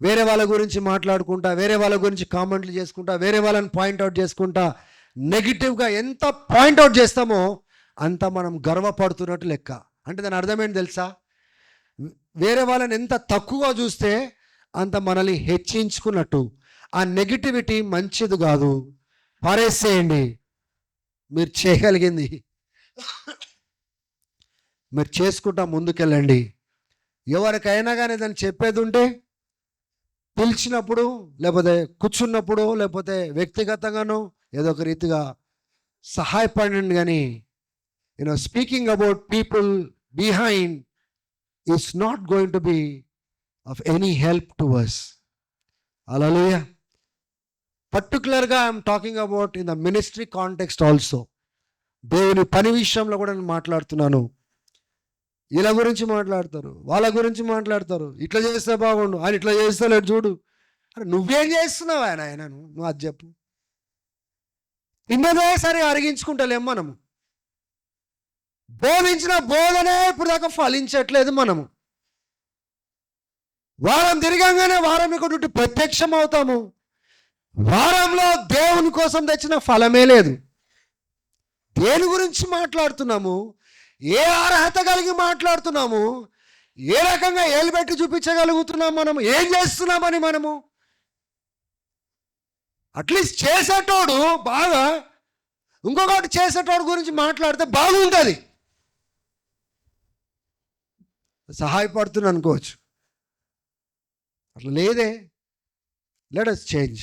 వేరే వాళ్ళ గురించి మాట్లాడుకుంటా, వేరే వాళ్ళ గురించి కామెంట్లు చేసుకుంటా, వేరే వాళ్ళని పాయింట్అవుట్ చేసుకుంటా, నెగిటివ్గా ఎంత పాయింట్అవుట్ చేస్తామో అంత మనం గర్వపడుతున్నట్టు లెక్క. అంటే దాని అర్థమేంటి తెలుసా? వేరే వాళ్ళని ఎంత తక్కువగా చూస్తే అంత మనల్ని హెచ్చించుకున్నట్టు. ఆ నెగిటివిటీ మంచిది కాదు, పారేసేయండి. మీరు చేయగలిగింది మీరు చేసుకుంటా ముందుకెళ్ళండి. ఎవరికైనా కానీ దాన్ని చెప్పేది ఉంటే పిలిచినప్పుడు, లేకపోతే కూర్చున్నప్పుడు, లేకపోతే వ్యక్తిగతంగానో ఏదో ఒక రీతిగా సహాయపడండి. కానీ speaking about people behind is not going to be of any help to us. Hallelujah. పర్టికులర్గా I'm talking about in the ministry context also. దేవుని పని విషయంలో కూడా నేను మాట్లాడుతున్నాను. ఇలా గురించి మాట్లాడతారు, వాళ్ళ గురించి మాట్లాడతారు. ఇట్లా చేస్తే బాగుండు, ఆయన ఇట్లా చేస్తలేడు చూడు. అరే నువ్వేం చేస్తున్నావు ఆయన నువ్వు అది చెప్పు. ఇన్నదే సరే అరిగించుకుంటలేం మనము. బోధించిన బోధనే ఇప్పుడు దాకా ఫలించట్లేదు మనము. వారం తిరగంగానే వారం ఇక్కడ ప్రత్యక్షం అవుతాము. వారంలో దేవుని కోసం తెచ్చిన ఫలమే లేదు. దేని గురించి మాట్లాడుతున్నాము, ఏ అర్హత కలిగి మాట్లాడుతున్నాము, ఏ రకంగా ఏలు పెట్టి చూపించగలుగుతున్నాం, మనము ఏం చేస్తున్నామని మనము. అట్లీస్ట్ చేసేటోడు బాగా ఇంకొకటి చేసేటోడు గురించి మాట్లాడితే బాగుంటుంది, సహాయపడుతుంది అనుకోవచ్చు. అట్లా లేదే. Let us change.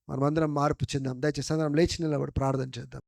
మనమందరం మార్పు చెందాం. దయచేసి అందరం లేచి నిలబడి ప్రార్థన చేద్దాం.